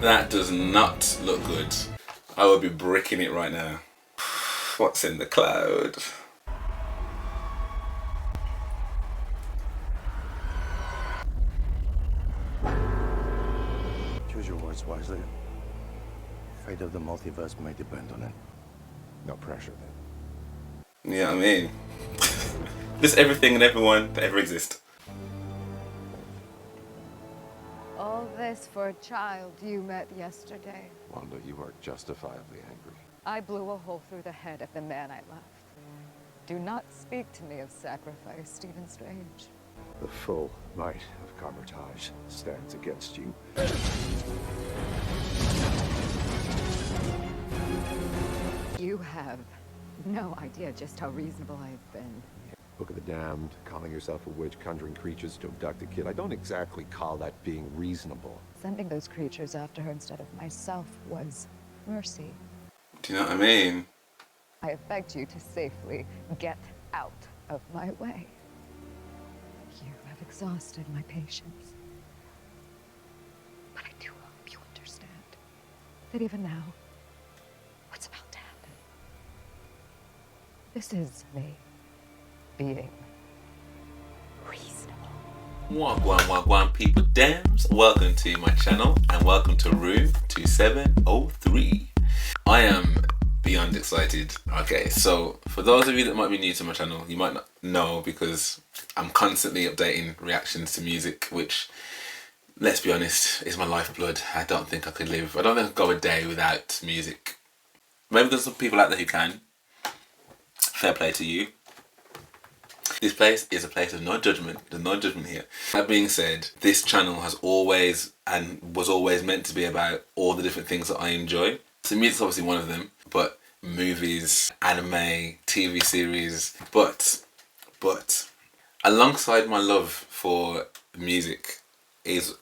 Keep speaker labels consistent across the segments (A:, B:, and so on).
A: That does not look good. I would be bricking it right now. What's in the cloud?
B: Choose your words wisely. Fate of the multiverse may depend on it. No pressure then.
A: You know what I mean? Just everything and everyone that ever exists.
C: All this for a child you met yesterday.
B: Wanda, you are justifiably angry.
C: I blew a hole through the head of the man I loved. Do not speak to me of sacrifice, Stephen Strange.
B: The full might of Kamar-Taj stands against you.
C: You have no idea just how reasonable I've been.
B: Book of the Damned, calling yourself a witch, conjuring creatures to abduct a kid. I don't exactly call that being reasonable.
C: Sending those creatures after her instead of myself was mercy.
A: Do you know what I mean?
C: I have begged you to safely get out of my way. You have exhausted my patience. But I do hope you understand that even now, what's about to happen, this is me being reasonable.
A: Wagwan people dams. Welcome to my channel and welcome to room 2703. I am beyond excited. Okay, so for those of you that might be new to my channel, you might not know because I'm constantly updating reactions to music, which, let's be honest, is my lifeblood. I don't think I could think I could go a day without music. Maybe there's some people out there who can. Fair play to you. This place is a place of no judgment. There's no judgment here. That being said, this channel has always and was always meant to be about all the different things that I enjoy. So music's obviously one of them, but movies, anime, TV series, but alongside my love for music is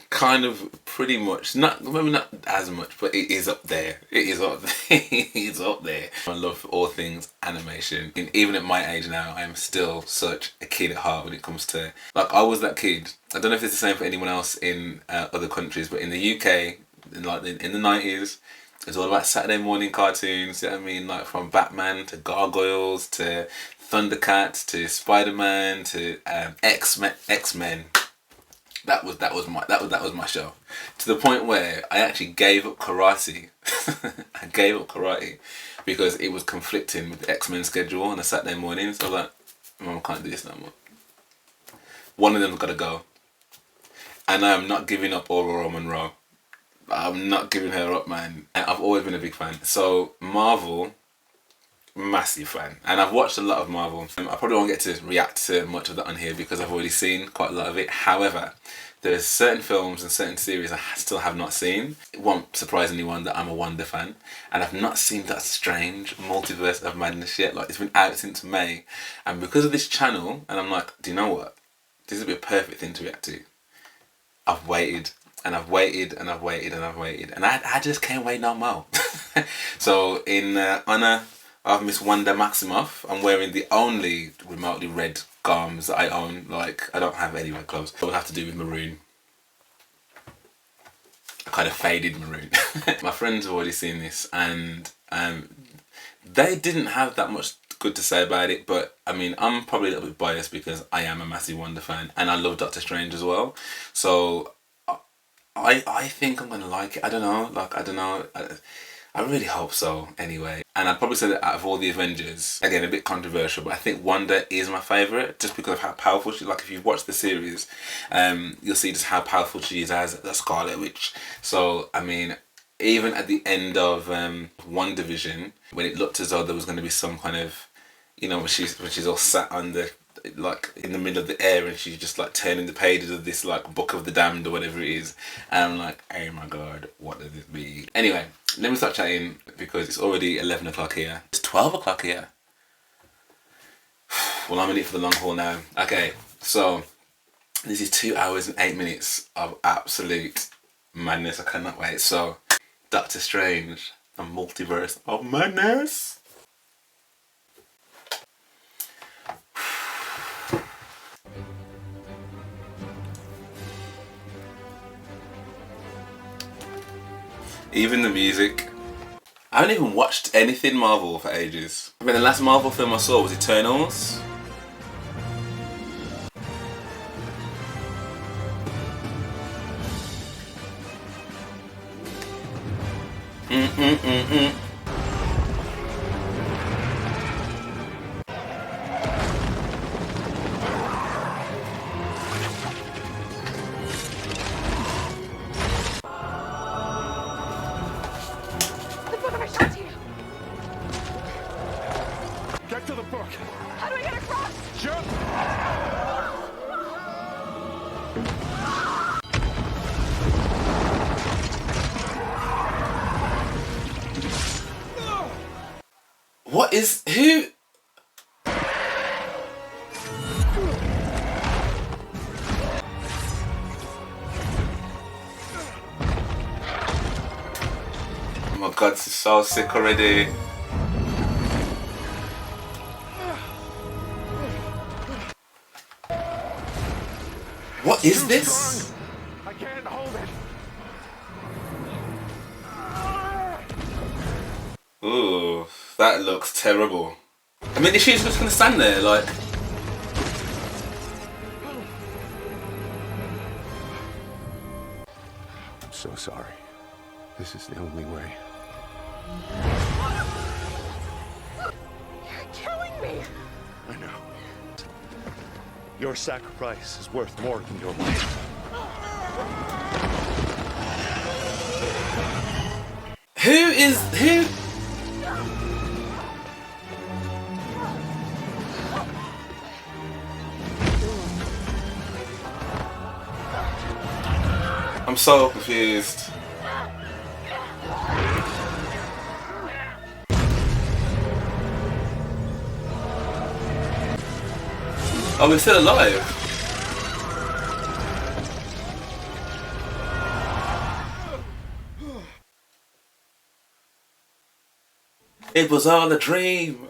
A: kind of pretty much, maybe not as much, but it is up there. It is up there. It's up there. My love for all things animation. And even at my age now, I am still such a kid at heart when it comes to, like, I was that kid. I don't know if it's the same for anyone else in other countries, but in the UK, in the 90s, it's all about Saturday morning cartoons. You know what I mean? Like from Batman to Gargoyles to Thundercats to Spider-Man to X-Men. That was my show. To the point where I actually gave up karate. I gave up karate because it was conflicting with the X-Men schedule on a Saturday morning. So I was like, Mom, I can't do this no more. One of them's got to go. And I am not giving up Aurora Monroe. I'm not giving her up, man. And I've always been a big fan. So Marvel, massive fan, and I've watched a lot of Marvel. I probably won't get to react to much of that on here because I've already seen quite a lot of it. However, there's certain films and certain series I still have not seen. It won't surprise anyone that I'm a Wanda fan, and I've not seen that strange Multiverse of Madness yet. Like, it's been out since May, and because of this channel, and I'm like, do you know what? This would be a perfect thing to react to. I've waited. And I've waited and I've waited and I've waited, and I just can't wait no more. So in honour of Miss Wanda Maximoff, I'm wearing the only remotely red garms that I own. Like, I don't have any red clothes. I would have to do with maroon. A kind of faded maroon. My friends have already seen this, and they didn't have that much good to say about it, but I mean, I'm probably a little bit biased because I am a massive Wanda fan and I love Doctor Strange as well. So I think I'm gonna like it. I don't know. Like, I don't know. I really hope so. Anyway, and I'd probably say that out of all the Avengers, again, a bit controversial, but I think Wanda is my favourite just because of how powerful she. Like, if you've watched the series, you'll see just how powerful she is as the Scarlet Witch. So I mean, even at the end of WandaVision, when it looked as though there was going to be some kind of, you know, when she's all sat on the, like, in the middle of the air and she's just like turning the pages of this like Book of the Damned or whatever it is, and I'm like, oh my god, what does this mean? Anyway, let me start chatting because it's already 11 o'clock here. It's 12 o'clock here. Well, I'm in it for the long haul now. Okay, so this is 2 hours and 8 minutes of absolute madness. I cannot wait. So, Doctor Strange, the Multiverse of Madness. Even the music. I haven't even watched anything Marvel for ages. I mean, the last Marvel film I saw was Eternals.
B: Get to the book.
C: How do I get across?
B: Jump.
A: What is who? Oh my god, this is so sick already. What is this?
B: I can't hold it.
A: Ooh, that looks terrible. I mean, is she just gonna stand there like?
B: I'm so sorry. This is the only way.
C: You're killing me.
B: I know. Your sacrifice is worth more than your life.
A: Who? I'm so confused. Oh, we're still alive. It was all a dream.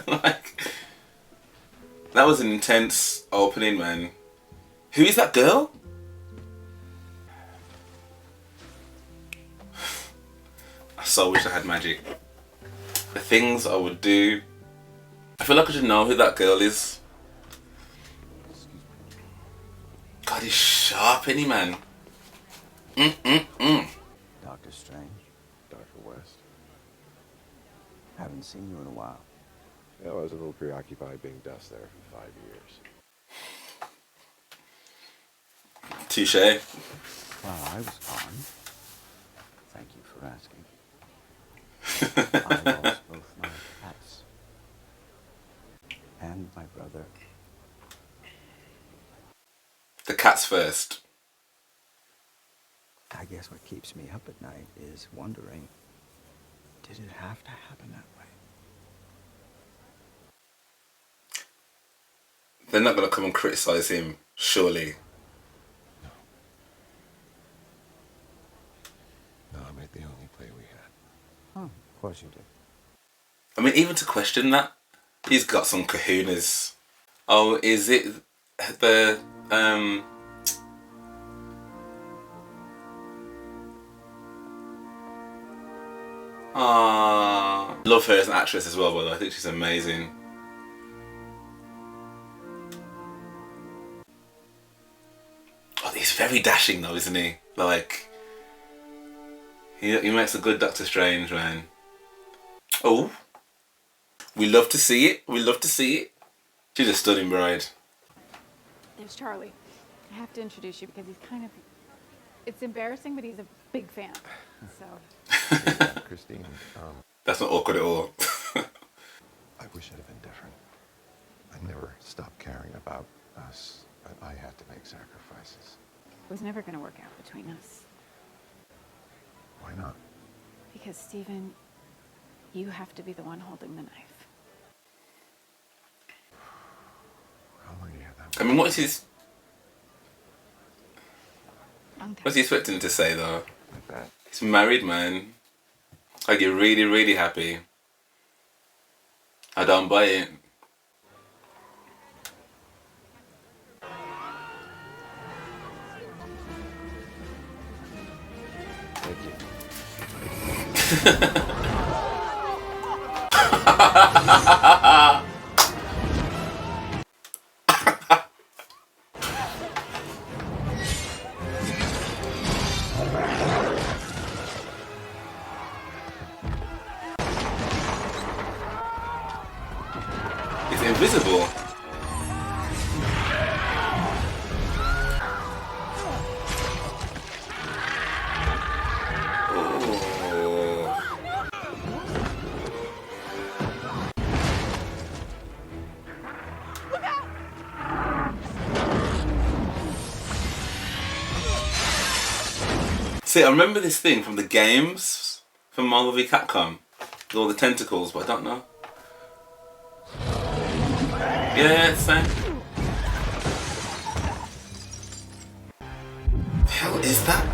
A: Like, that was an intense opening, man. Who is that girl? I so wish I had magic. The things I would do. I feel like I should know who that girl is. God, he's sharp, isn't he, man?
D: Doctor Strange,
B: Dr. West.
D: haven't seen you in a while.
B: Yeah, I was a little preoccupied being dust there for 5 years.
A: Touche.
D: While I was gone, thank you for asking. I lost both my cats and my brother.
A: The cats first.
D: I guess what keeps me up at night is wondering, did it have to happen that way?
A: They're not going to come and criticise him, surely.
B: No, I made the only play we had.
D: Oh, of course you did.
A: I mean, even to question that, he's got some kahunas. Oh, is it the, love her as an actress as well, but I think she's amazing. Oh, he's very dashing though, isn't he? Like, he makes a good Doctor Strange, man. Oh, we love to see it. We love to see it. She's a stunning bride.
E: There's Charlie. I have to introduce you because he's kind of... It's embarrassing, but he's a big fan. So...
B: Christine,
A: That's not awkward at all.
B: I wish it had been different. I never stopped caring about us, but I had to make sacrifices.
E: it was never going to work out between us.
B: Why not?
E: Because, Stephen, you have to be the one holding the knife.
B: How long do you have that?
A: I mean, what's
C: Long
A: he expecting to say though?
B: Like that?
A: He's married, man. Like, you're really, really happy. I don't buy it.
B: Thank you.
A: It's invisible. See, I remember this thing from the games from Marvel v Capcom. With all the tentacles, but I don't know. Yeah, it's the same. The hell is that?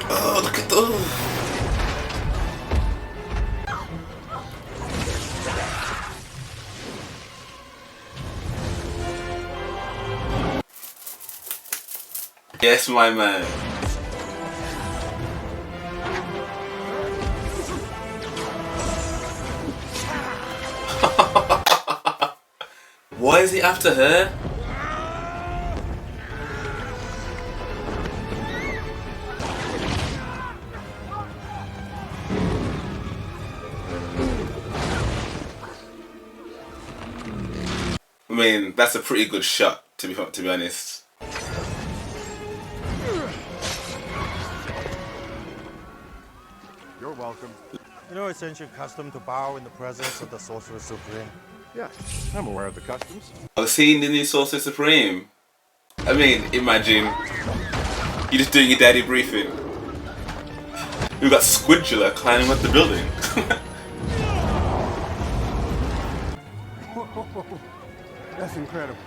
A: Oh, look at those. Yes, my man. Why is he after her? I mean, that's a pretty good shot, to be honest.
B: You're welcome.
F: You know it's ancient custom to bow in the presence of the Sorcerer Supreme.
B: Yeah, I'm aware of the customs.
A: I've seen the new Sorcerer Supreme. I mean, imagine you just doing your daddy briefing. We've got Squidula climbing up the building.
B: That's incredible.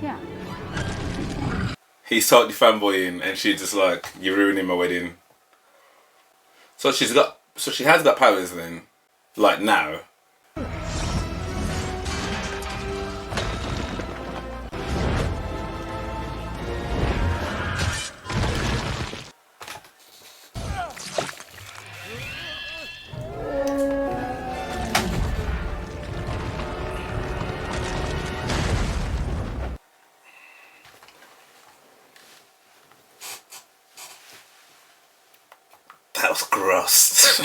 E: Yeah.
A: He's totally fanboying, and she's just like, "You're ruining my wedding." So she has got powers then, like now. That was gross.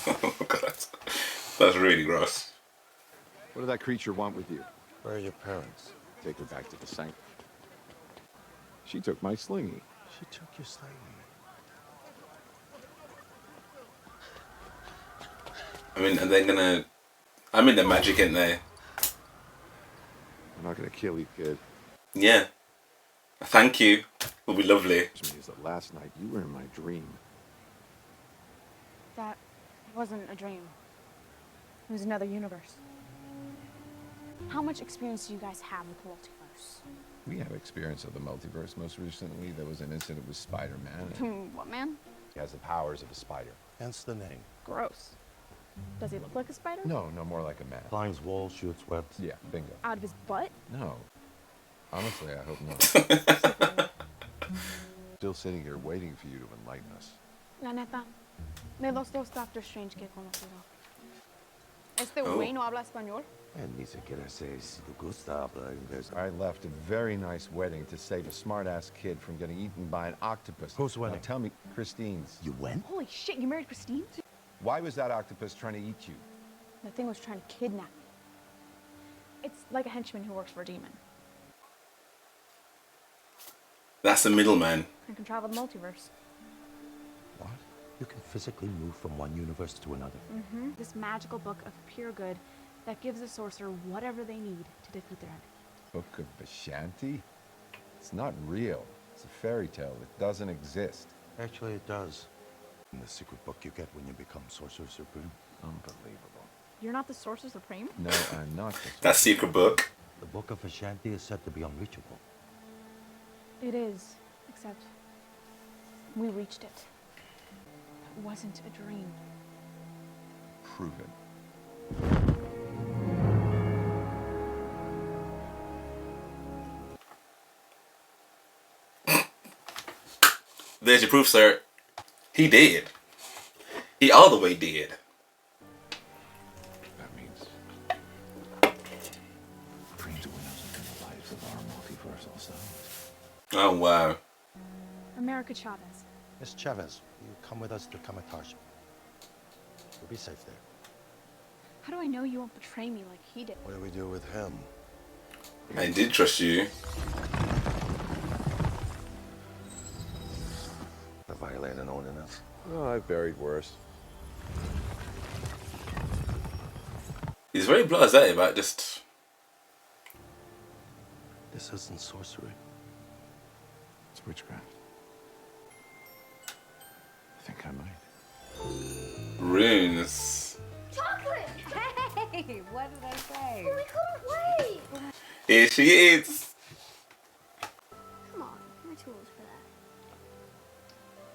A: Oh god, that's really gross.
B: What did that creature want with you?
F: Where are your parents?
B: Take her back to the sanctum. She took my slingy.
F: She took your slightly.
A: I mean, are they gonna? I mean, they're magic, ain't they?
B: I'm not gonna kill you, kid.
A: Yeah. Thank you. Will be lovely.
B: Which means that last night you were in my dream.
E: That wasn't a dream. It was another universe. How much experience do you guys have with the multiverse?
B: We have experience of the multiverse. Most recently, there was an incident with Spider-Man.
E: What, man?
B: He has the powers of a spider.
F: Hence the name.
E: Gross. Does he look like a spider?
B: No, more like a man.
F: Climbs walls, shoots webs.
B: Yeah, bingo.
E: Out of his butt?
B: No. Honestly, I hope not. Still sitting here waiting for you to enlighten us.
E: La neta, de los dos Doctor Strange que he conocido. Este
A: Oh.
E: güey no habla español.
F: And ni siquiera sé si te gusta hablar inglés.
B: I left a very nice wedding to save a smart-ass kid from getting eaten by an octopus.
F: Whose wedding?
B: Now tell me, Christine's.
F: You went?
E: Holy shit, you married Christine?
B: Why was that octopus trying to eat you?
E: The thing was trying to kidnap me. It's like a henchman who works for a demon.
A: That's the middleman.
E: I can travel the multiverse.
F: What? You can physically move from one universe to another.
E: This magical book of pure good that gives the sorcerer whatever they need to defeat their enemy.
B: Book of Bashanti? It's not real. It's a fairy tale. It doesn't exist.
F: Actually, it does. In the secret book you get when you become Sorcerer Supreme.
B: Unbelievable.
E: You're not the sorcerer supreme?
B: No, I'm not.
A: That secret book.
F: The book of Ashanti is said to be unreachable.
E: It is, except we reached it. It wasn't a dream.
B: Prove it.
A: There's your proof, sir. He did. He all the way did.
F: That means dreams winners into the lives of our multiversal selves.
A: Oh, wow.
E: America Chavez.
B: Miss Chavez, you come with us to Kamar-Taj. You'll be safe there.
E: How do I know you won't betray me like he did?
F: What do we do with him?
A: I did trust you.
F: The violate an ordinance.
B: Oh, I've buried worse.
A: He's very blasé about just...
B: This isn't sorcery.
F: It's witchcraft. I think I might.
A: runes.
G: Chocolate!
C: Hey, what did I say?
G: We couldn't wait!
A: Here she is.
G: Come on, we're too old for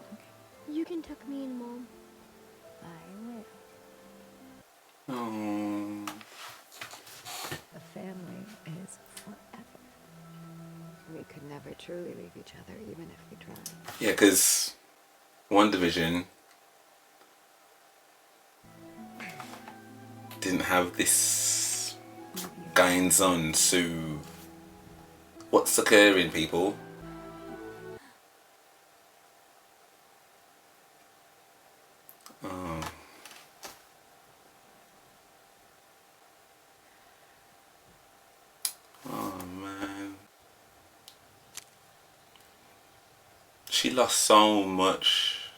G: that. You can tuck me in, Mom.
C: I will.
A: Oh.
C: A family is forever. We could never truly leave each other, even if we tried.
A: Yeah, because WandaVision didn't have this goings on, so what's occurring, people? Oh. Oh man. She lost so much.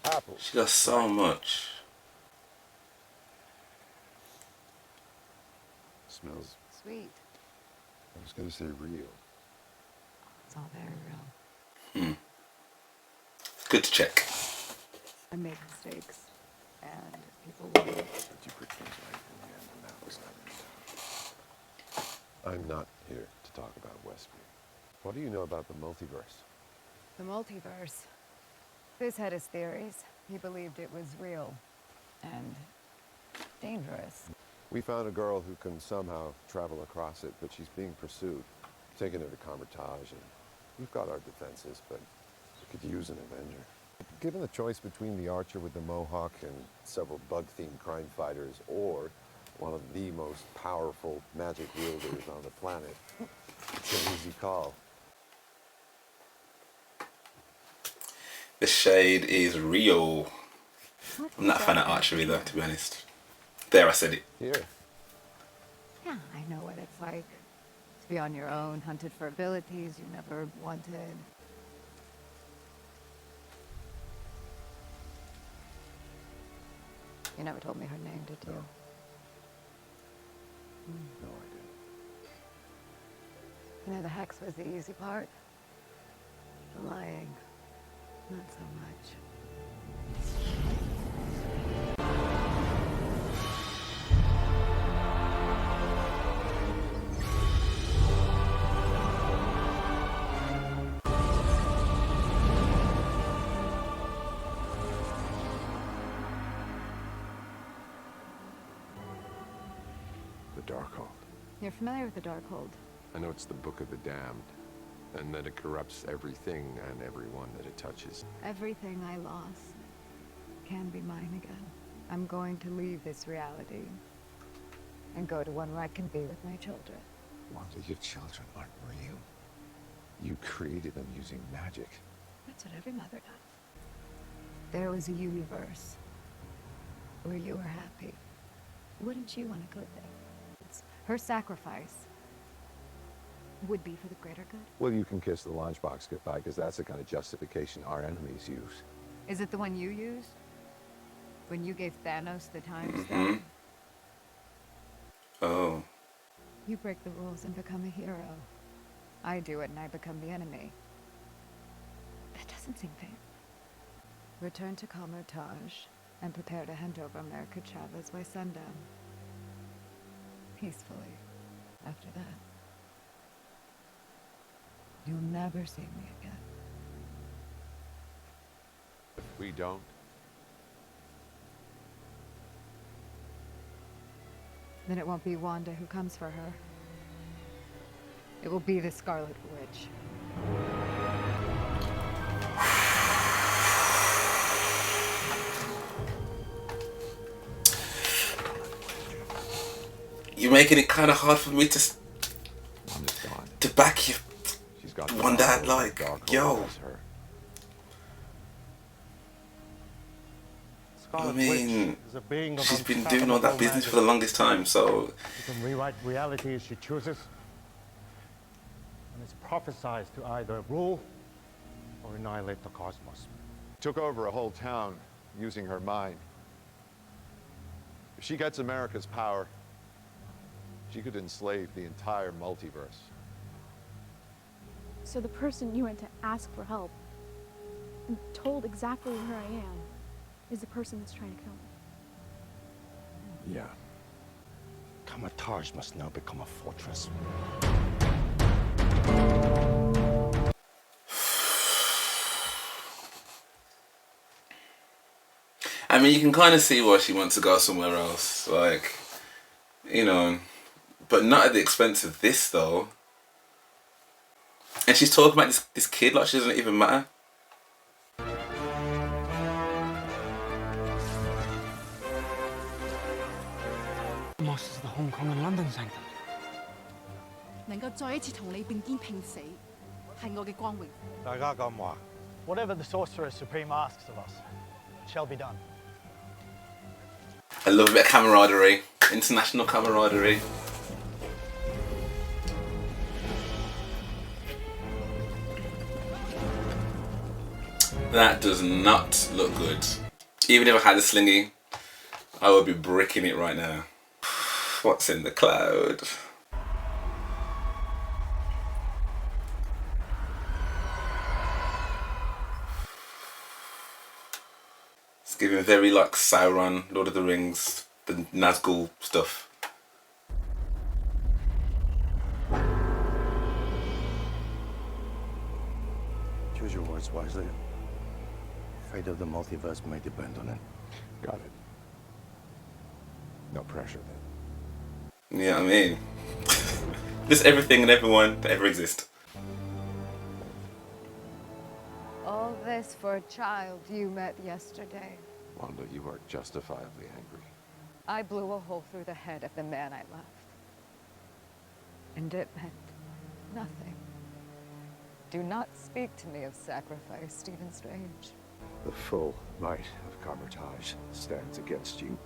B: Apple.
A: She lost so much.
F: Smells,
C: Sweet.
F: I was gonna say real.
C: It's all very real.
A: Good to check.
C: I make mistakes, and people will.
F: But you put things right in the end, and that was not enough. I'm not here to talk about Westview. What do you know about the multiverse?
C: The multiverse. This had his theories. He believed it was real and dangerous.
F: We found a girl who can somehow travel across it, but she's being pursued. Taking her to Kamar-Taj, and we've got our defenses, but we could use an avenger. Given the choice between the archer with the mohawk and several bug-themed crime fighters, or one of the most powerful magic wielders on the planet, it's an easy call.
A: The shade is real. I'm not a fan of archery though, to be honest. There, I said it.
F: Here.
C: Yeah, I know what it's like. To be on your own, hunted for abilities you never wanted. You never told me her name, did you?
F: No idea.
C: You know, the hex was the easy part. The lying, not so much.
F: The Darkhold.
C: You're familiar with the Darkhold?
F: I know it's the Book of the Damned, and that it corrupts everything and everyone that it touches.
C: Everything I lost can be mine again. I'm going to leave this reality and go to one where I can be with my children.
F: Wanda, your children aren't real. You created them using magic.
C: That's what every mother does. There was a universe where you were happy. Wouldn't you want to go there? Her sacrifice would be for the greater good.
F: Well, you can kiss the lunchbox goodbye, because that's the kind of justification our enemies use.
C: Is it the one you used? When you gave Thanos the time stone?
A: Oh.
C: You break the rules and become a hero. I do it and I become the enemy. That doesn't seem fair. Return to Kamar-Taj and prepare to hand over America Chavez by sundown. Peacefully. After that, you'll never see me again.
F: If we don't,
C: Then it won't be Wanda who comes for her. It will be the Scarlet Witch.
A: you're making it kind of hard for me
F: Wanda's gone.
A: to back you.
F: She's got
A: Wanda, like, yo. I mean, she's been doing all that business for the longest time, so...
B: She can rewrite reality as she chooses. And it's prophesized to either rule or annihilate the cosmos.
F: Took over a whole town using her mind. If she gets America's power, she could enslave the entire multiverse.
E: So the person you went to ask for help and told exactly where I am is the person that's trying to kill me.
B: Yeah. Kamar-Taj must now become a fortress.
A: I mean, you can kind of see why she wants to go somewhere else, like, you know, but not at the expense of this, though. And she's talking about this kid like she doesn't even matter.
H: Moss is the Hong Kong and London sanctum.
I: 能夠再一次同你並肩拼死，係我嘅光榮。
B: 大家咁話。Whatever the Sorcerer Supreme asks of us, it shall be done.
A: I love a bit of camaraderie, international camaraderie. That does not look good. Even if I had a slingy, I would be bricking it right now. What's in the cloud? It's giving very like Sauron, Lord of the Rings, the Nazgul stuff.
B: Choose your words wisely. Fate of the multiverse may depend on it.
F: Got it. No pressure then.
A: Yeah, I mean, just everything and everyone that ever exist.
C: All this for a child you met yesterday.
F: Wanda, you are justifiably angry.
C: I blew a hole through the head of the man I loved. And it meant nothing. Do not speak to me of sacrifice, Stephen Strange.
F: The full might of Kamar-Taj stands against you.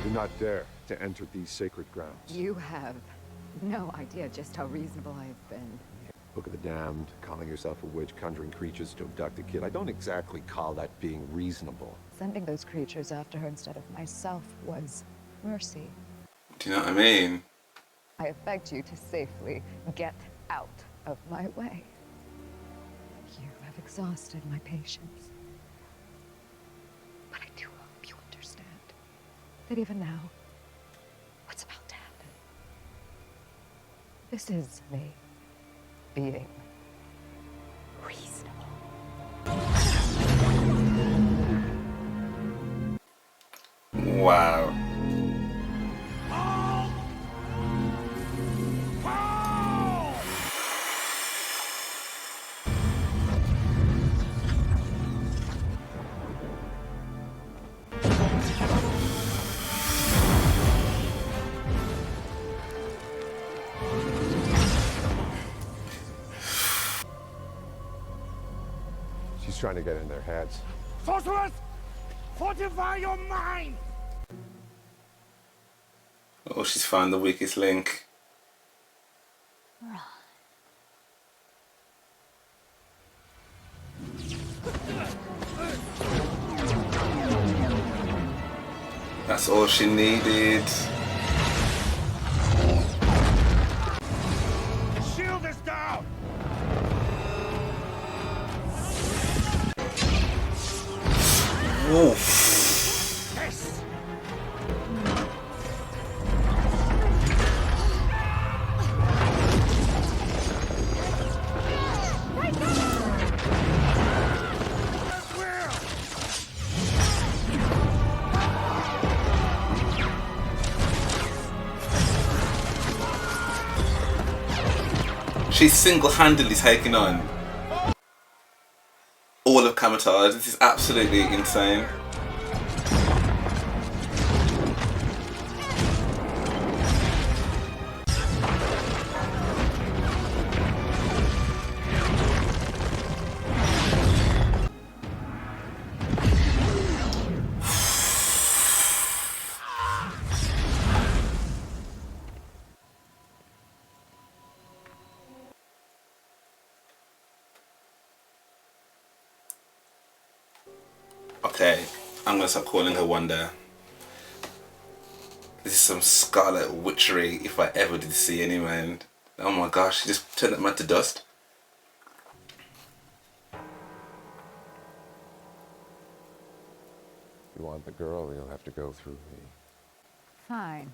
F: Do not dare to enter these sacred grounds.
C: You have no idea just how reasonable I have been.
F: Book of the Damned, calling yourself a witch, conjuring creatures to abduct a kid. I don't exactly call that being reasonable.
C: Sending those creatures after her instead of myself was mercy.
A: Do you know what I mean?
C: I have begged you to safely get out of my way. You have exhausted my patience. But I do hope you understand that even now, what's about to happen? This is me being reasonable.
A: Wow.
F: She's trying to get in their heads.
B: Sorcerers! Fortify your mind!
A: Oh, she's found the weakest link. That's all she needed.
B: Shield is down!
A: Oof.
B: Yes! She's single-handedly taking on all of
A: Kamar-Taj. This is absolutely insane. Okay, I'm gonna stop calling her Wanda. This is some scarlet witchery if I ever did see any, man. Oh my gosh, she just turned that man to dust.
F: You want the girl, you'll have to go through me.
C: Fine.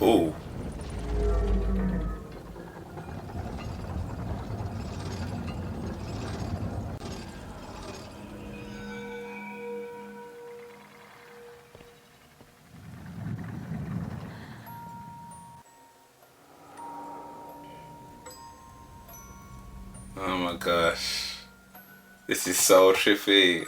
A: Ooh. Oh my gosh. This is so trippy.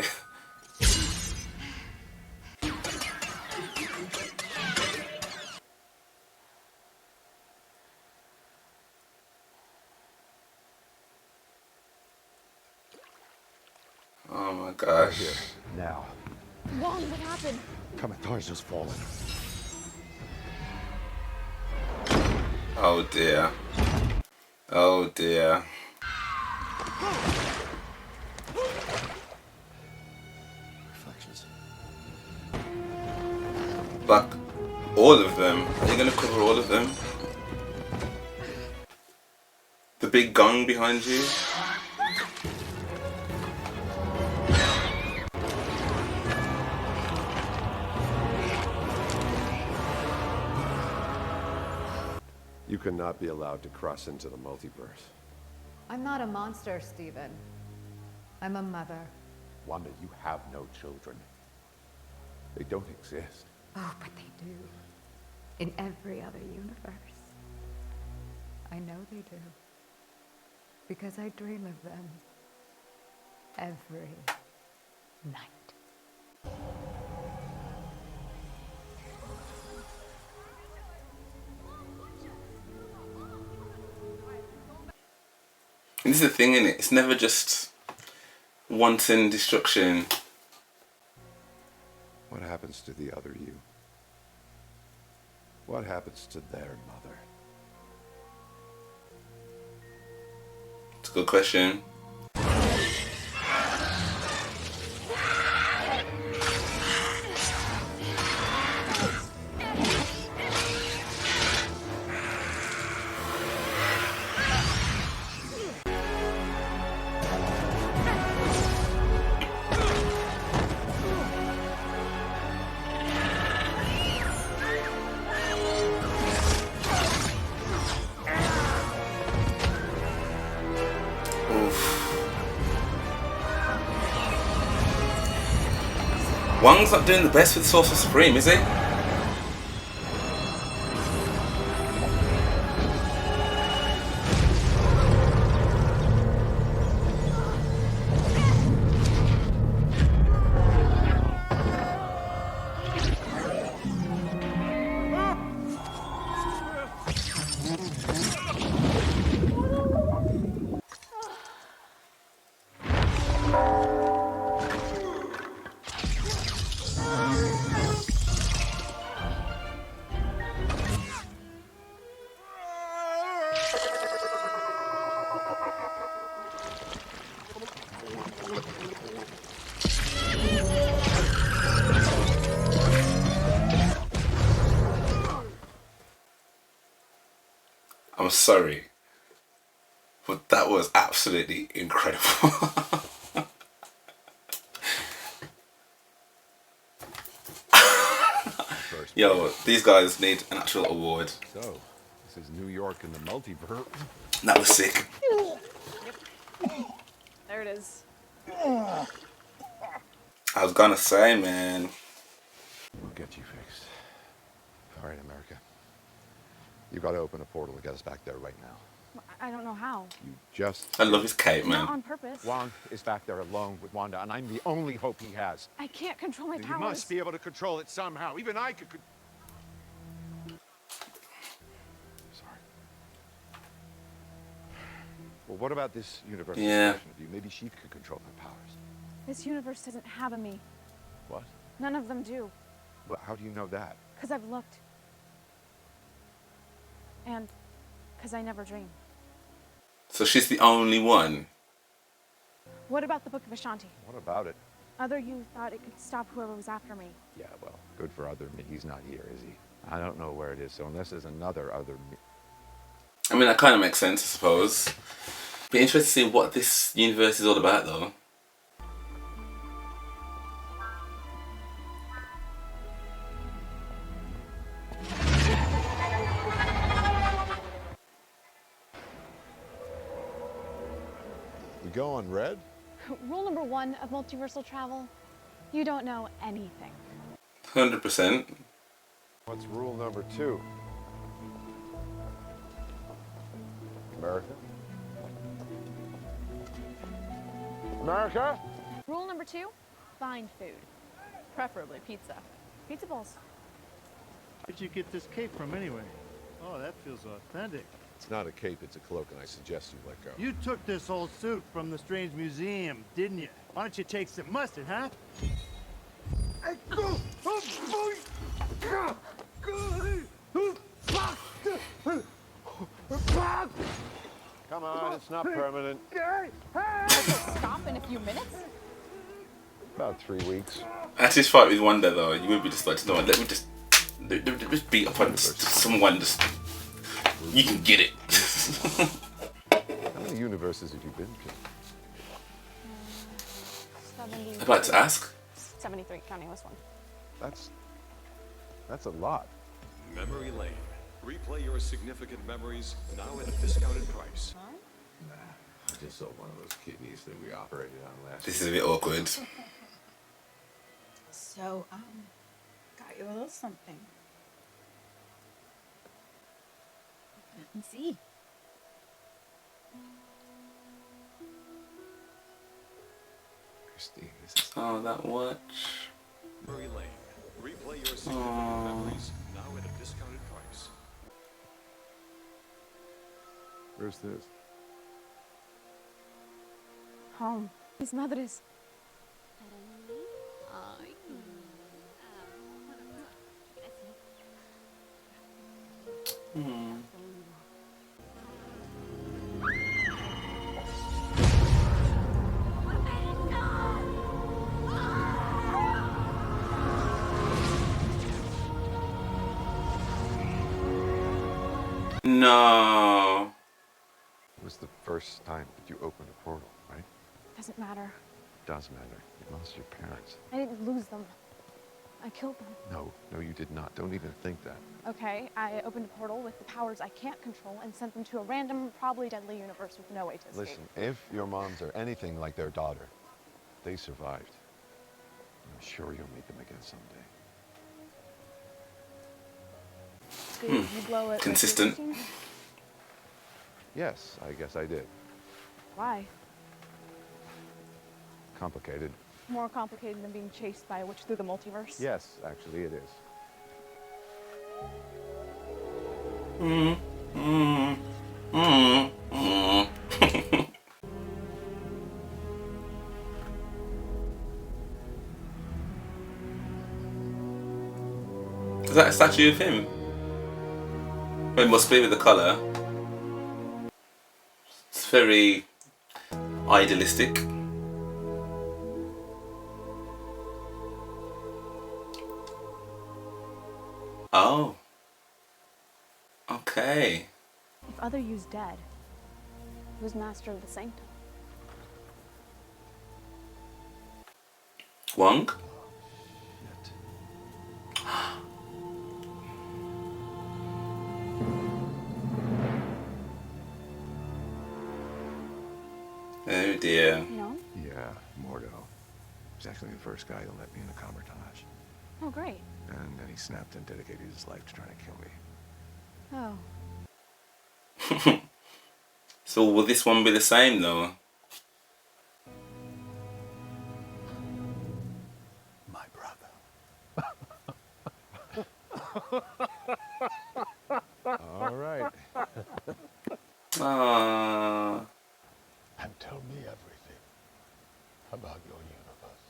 A: Oh my gosh.
B: Here, now.
E: Wong, what happened?
B: Kamar-Taj has fallen.
A: Oh dear. Oh dear.
B: Reflections.
A: Like, all of them. Are you gonna cover all of them? The big gong behind you?
F: You cannot be allowed to cross into the multiverse.
C: I'm not a monster, Stephen. I'm a mother.
B: Wanda, you have no children. They don't exist.
C: Oh, but they do. In every other universe. I know they do. Because I dream of them. Every night.
A: And this is the thing, innit? It's never just wanton destruction.
F: What happens to the other you? What happens to their mother?
A: It's a good question. Wong's not doing the best with Sorcerer Supreme, is he? I'm sorry, but that was absolutely incredible. Yo, these guys need an actual award.
F: So, this is New York in the multiverse.
A: That was sick.
E: There it is.
A: I was gonna say, man.
F: We'll get you fixed. All right, America. You've got to open a portal to get us back there right now.
E: I don't know how.
F: You just...
A: I love his cape,
E: Not
A: man.
E: on purpose.
B: Wong is back there alone with Wanda, and I'm the only hope he has.
E: I can't control my
B: You
E: powers.
B: must be able to control it somehow. Even I could... Sorry. Well, what about this universe's
A: Yeah.
B: version of you? Maybe she could control her powers.
E: This universe doesn't have a me.
B: What?
E: None of them do.
B: Well, how do you know that?
E: Because I've looked. And because I never dream.
A: So she's the only one.
E: What about the Book of Ashanti?
B: What about it?
E: Other you thought it could stop whoever was after me.
B: Yeah, well, good for other me. He's not here, is he? I don't know where it is, so unless there's another other me...
A: I mean, that kind of makes sense, I suppose. Be interested to see what this universe is all about, though.
F: We go on red?
E: Rule number 1 of multiversal travel, you don't know anything.
A: 100%.
F: What's rule number 2? America? America?
E: Rule number 2,
J: Find food, preferably pizza.
E: pizza balls.
K: Where'd you get this cape from anyway? Oh, that feels authentic.
F: It's not a cape, it's a cloak, and I suggest you let go.
K: You took this old suit from the Strange Museum, didn't you? Why don't you take some mustard, huh?
F: Come on, it's not permanent.
J: Stop in a few minutes?
F: About 3 weeks.
A: After this fight with Wanda, though, you would be just like, no, let me just beat up on someone. Just you can get it.
F: How many universes have you been to?
E: 73.
A: I'd like to ask.
E: 73, counting this one.
F: That's a lot.
L: Memory Lane. Replay your significant memories now at a discounted price.
F: I just sold one of those kidneys that we operated on last
A: This is a bit awkward.
J: So, got you a little something. Let me see.
F: Christine, this is...
A: Oh, that watch.
L: Memory Lane. Replay your significant memories now at a discounted price.
F: Where's this?
E: Home. Mis madres.
A: No.
F: It was the first time that you opened a portal, right?
E: Doesn't matter.
F: It does matter. You lost your parents.
E: I didn't lose them. I killed them.
F: No, you did not. Don't even think that.
E: Okay, I opened a portal with the powers I can't control and sent them to a random, probably deadly universe with no way to escape.
F: Listen, if your moms are anything like their daughter, they survived. I'm sure you'll meet them again someday.
E: Did you blow it?
A: Consistent.
F: Yes, I guess I did.
E: Why?
F: Complicated.
E: More complicated than being chased by a witch through the multiverse?
F: Yes, actually it is.
A: Is that a statue of him? It must be with the colour. It's very idealistic. Oh. Okay.
E: If other you's dead, who's master of the sanctum?
A: Wong? Oh dear.
E: No?
F: Yeah, Mordo. He's actually the first guy who let me in the Kamar-Taj.
E: Oh, great.
F: And then he snapped and dedicated his life to trying to kill me.
E: Oh.
A: So will this one be the same though?
B: My brother.
F: All right.
A: Ah.
B: And tell me everything about your universe.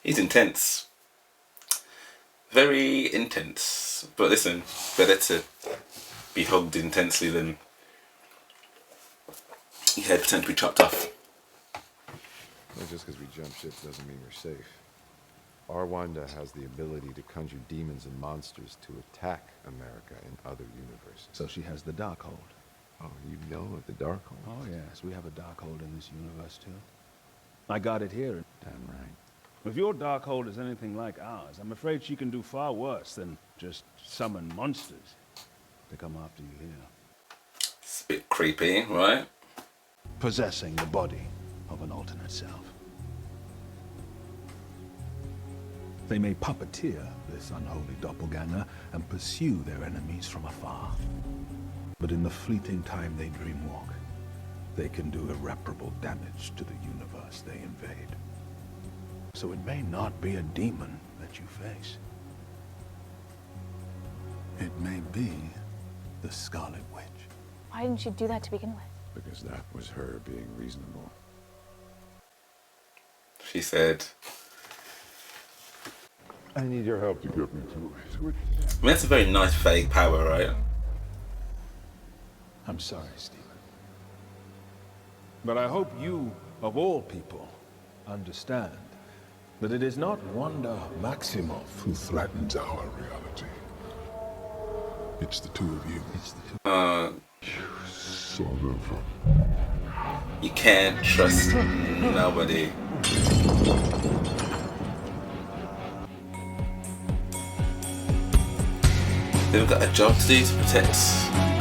A: He's intense. Very intense. But listen, better to be hugged intensely than your head potentially chopped off.
F: Well, just because we jump ship doesn't mean we're safe. Our Wanda has the ability to conjure demons and monsters to attack America in other universes.
B: So she has the Darkhold.
F: Oh, you know of the Darkhold?
B: Oh yes, we have a Darkhold in this universe too. I got it here.
F: Damn right.
K: If your Darkhold is anything like ours, I'm afraid she can do far worse than just summon monsters to come after you here.
A: It's a bit creepy, right?
B: Possessing the body of an alternate self. They may puppeteer this unholy doppelganger and pursue their enemies from afar. But in the fleeting time they dreamwalk, they can do irreparable damage to the universe they invade. So it may not be a demon that you face. It may be the Scarlet Witch.
E: Why didn't you do that to begin with?
F: Because that was her being reasonable.
A: She said.
F: I need your help to get me to it.
A: I mean, that's a very nice vague power, right?
B: I'm sorry, Stephen. But I hope you, of all people, understand that it is not Wanda Maximoff who threatens our reality. It's the two of you. It's the two. You son of a...
A: You can't trust nobody. They've got a job to do to protect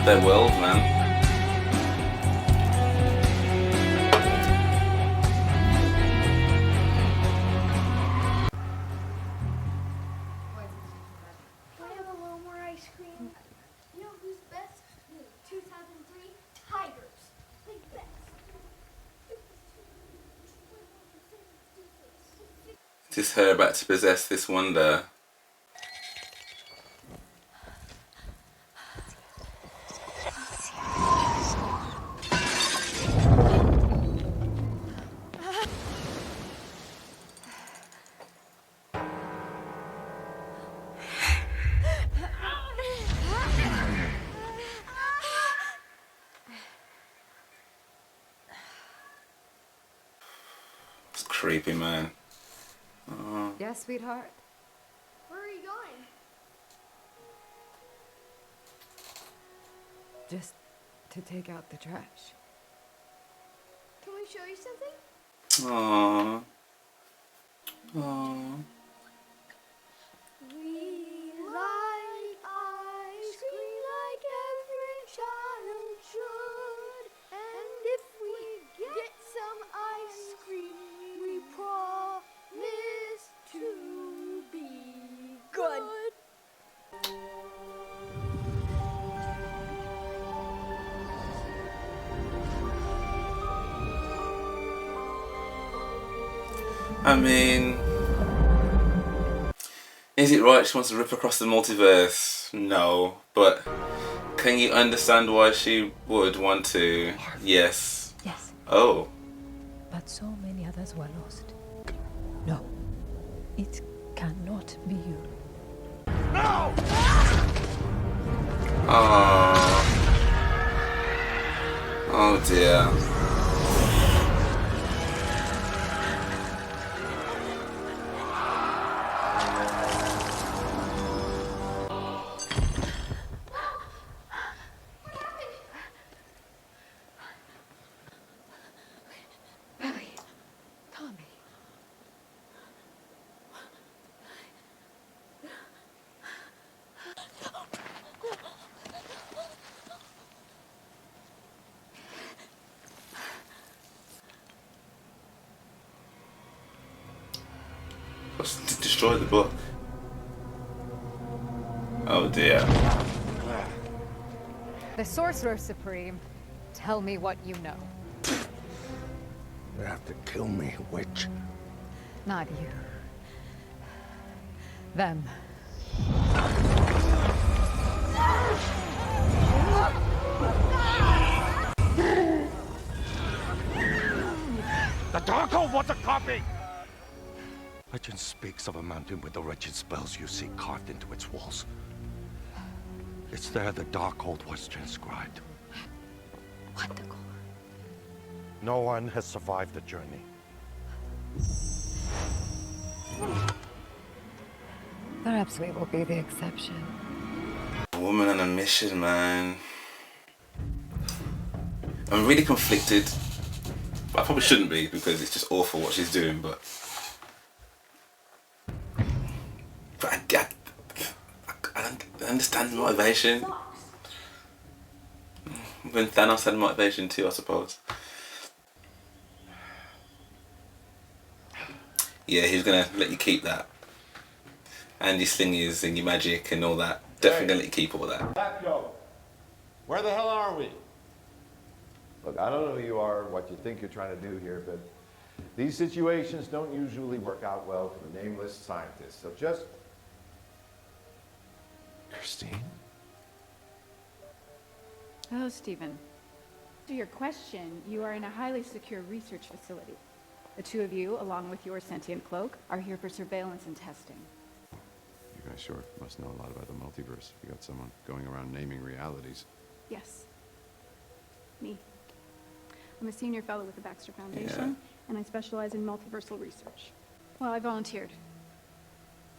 A: their world, man.
G: Can I have a little more ice cream? You know who's best? 2003 Tigers. Big best.
A: Is this her about to possess this Wanda? It's creepy, man. Oh.
C: Yes, sweetheart?
G: Where are you going?
C: Just to take out the trash.
G: Can we show you something?
A: Aww. Aww.
G: We like ice cream like every child should. And if we get some ice cream, we promise to be good.
A: I mean, is it right she wants to rip across the multiverse? No, but can you understand why she would want to? Yes.
M: Yes.
A: Oh.
M: But so many others were lost. No. It cannot be you.
B: No!
A: Oh. Oh dear. To destroy the book. Oh dear.
C: The Sorcerer Supreme, tell me what you know.
B: You have to kill me, witch.
C: Not you. Them.
N: The Darkhold wants a copy! Legend speaks of a mountain with the wretched spells you see carved into its walls. It's there the Darkhold was transcribed.
M: What the gore?
N: No one has survived the journey.
C: Perhaps we will be the exception.
A: A woman on a mission, man. I'm really conflicted. I probably shouldn't be because it's just awful what she's doing, but I understand the motivation. When Thanos had motivation too, I suppose. Yeah, he's gonna let you keep that. And your slingies and your magic and all that. Definitely gonna let you keep all that.
F: Where the hell are we? Look, I don't know who you are, what you think you're trying to do here, but these situations don't usually work out well for the nameless scientists. So just... Christine?
O: Hello, Stephen. To your question, you are in a highly secure research facility. The two of you, along with your sentient cloak, are here for surveillance and testing.
F: You guys sure must know a lot about the multiverse. You got someone going around naming realities.
O: Yes. Me. I'm a senior fellow with the Baxter Foundation, and I specialize in multiversal research. Well, I volunteered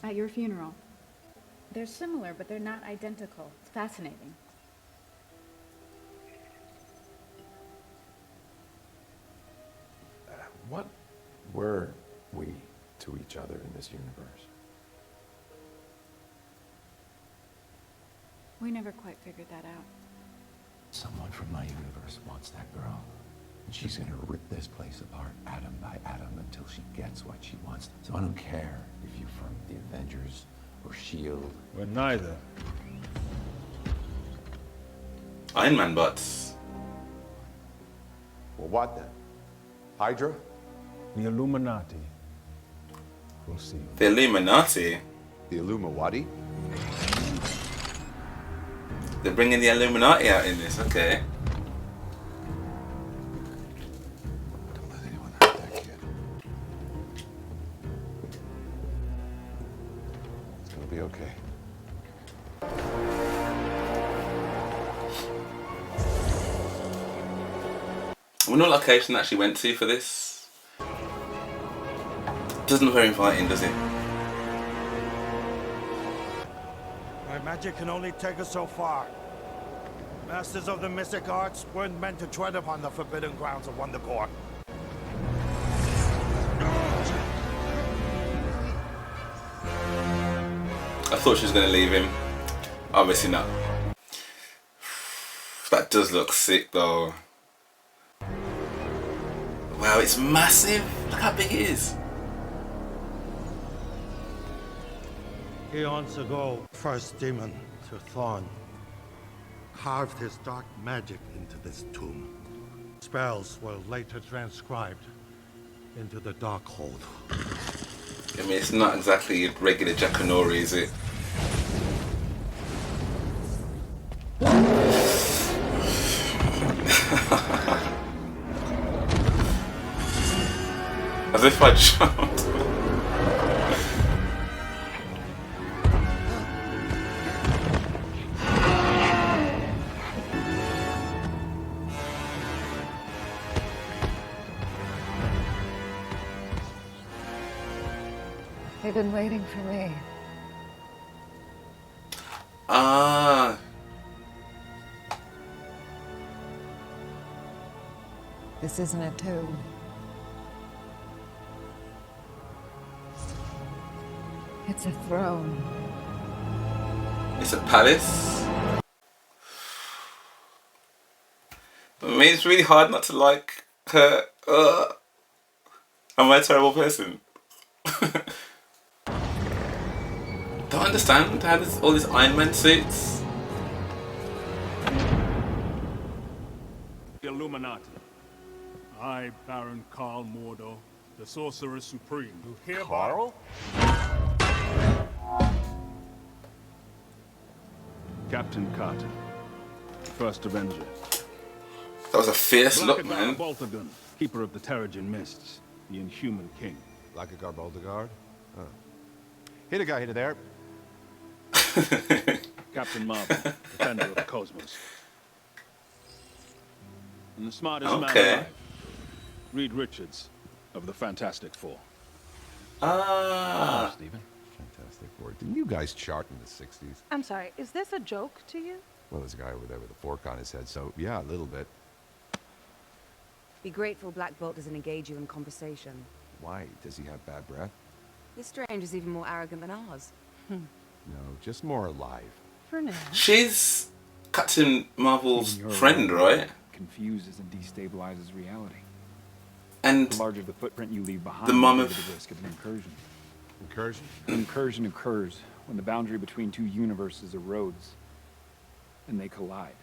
O: at your funeral. They're similar, but they're not identical. It's fascinating.
F: What were we to each other in this universe?
O: We never quite figured that out.
P: Someone from my universe wants that girl. And she's gonna rip this place apart atom by atom until she gets what she wants. So I don't care if you're from the Avengers or S.H.I.E.L.D.
K: We're neither.
A: Iron Man butts.
F: Well, what then? Hydra?
B: The Illuminati. We'll see.
A: The Illuminati?
F: The Illumawati?
A: They're bringing the Illuminati out in this, okay.
F: Don't let anyone hurt that kid. It's gonna be okay.
A: I wonder what location that she went to for this. Doesn't look very inviting, does it?
N: My magic can only take us so far. Masters of the mystic arts weren't meant to tread upon the forbidden grounds of Wondercore.
A: I thought she was going to leave him. Obviously not. That does look sick though. Wow, it's massive. Look how big it is.
N: Eons ago, first demon to Thorn carved his dark magic into this tomb. Spells were later transcribed into the Darkhold.
A: I mean, it's not exactly regular Jackanory, is it? As if I jumped.
C: They've been waiting for me.
A: Ah.
C: This isn't a tomb. It's a throne.
A: It's a palace. I mean, it's really hard not to like her. Am I a terrible person? don't understand how there's all these Iron Man suits.
K: Illuminati. I, Baron Karl Mordo, the Sorcerer Supreme, who hereby...
N: Carl?
K: Captain Carter, First Avenger.
A: That was a fierce look, man.
K: Boltagun, Keeper of the Terrigen Mists, the Inhuman King.
F: Lakagar Boldegard? Huh. Hit a guy, hit it there.
K: Captain Marvel, Defender of the Cosmos. And the smartest man alive, Reed Richards, of the Fantastic Four.
A: Ah.
F: Stephen. Fantastic Four. Didn't you guys chart in the 60s?
Q: I'm sorry, is this a joke to you?
F: Well, there's a guy over there with a fork on his head, so yeah, a little bit.
R: Be grateful Black Bolt doesn't engage you in conversation.
F: Why? Does he have bad breath?
R: This stranger's even more arrogant than ours.
F: No, just more alive.
Q: For now.
A: She's Captain Marvel's friend, right?
S: Confuses and destabilizes reality.
A: And
S: the larger the footprint you leave behind,
A: the mom
S: the
A: of
S: greater the risk of an incursion.
F: Incursion?
S: An incursion occurs when the boundary between two universes erodes and they collide,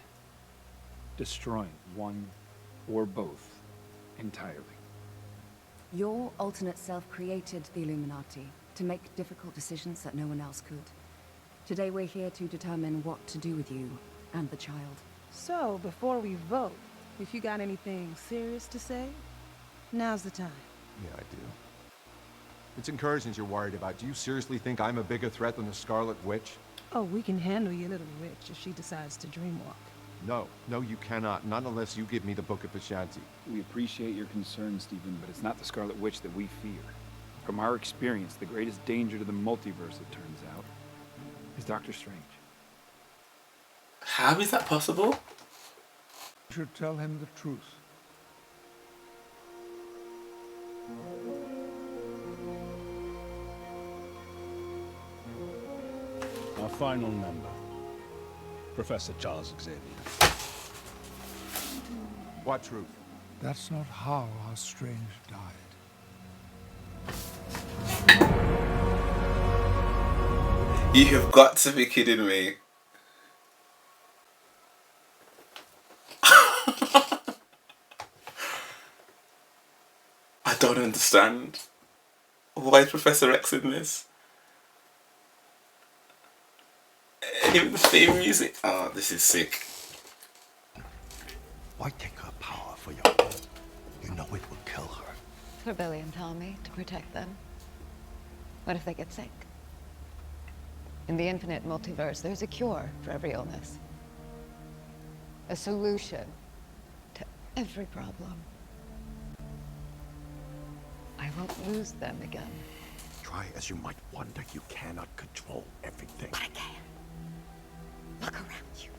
S: destroying one or both entirely.
R: Your alternate self created the Illuminati to make difficult decisions that no one else could. Today we're here to determine what to do with you and the child.
Q: So, before we vote, if you got anything serious to say, now's the time.
F: Yeah, I do. It's incursions you're worried about. Do you seriously think I'm a bigger threat than the Scarlet Witch?
Q: Oh, we can handle your little witch if she decides to dreamwalk.
F: No, no, you cannot. Not unless you give me the Book of Vishanti.
S: We appreciate your concern, Stephen, but it's not the Scarlet Witch that we fear. From our experience, the greatest danger to the multiverse, it turns out, is Doctor Strange.
A: How is that possible?
B: You should tell him the truth.
K: Our final member, Professor Charles Xavier.
F: What truth?
B: That's not how our Strange died.
A: You have got to be kidding me. I don't understand. Why is Professor X in this? And even the theme music. Oh, this is sick.
N: Why take her power for your own? You know it will kill her.
C: For Billy and Tommy, to protect them. What if they get sick? In the infinite multiverse, there's a cure for every illness. A solution to every problem. I won't lose them again.
N: Try as you might wonder, you cannot control everything.
C: But I can. Look around you.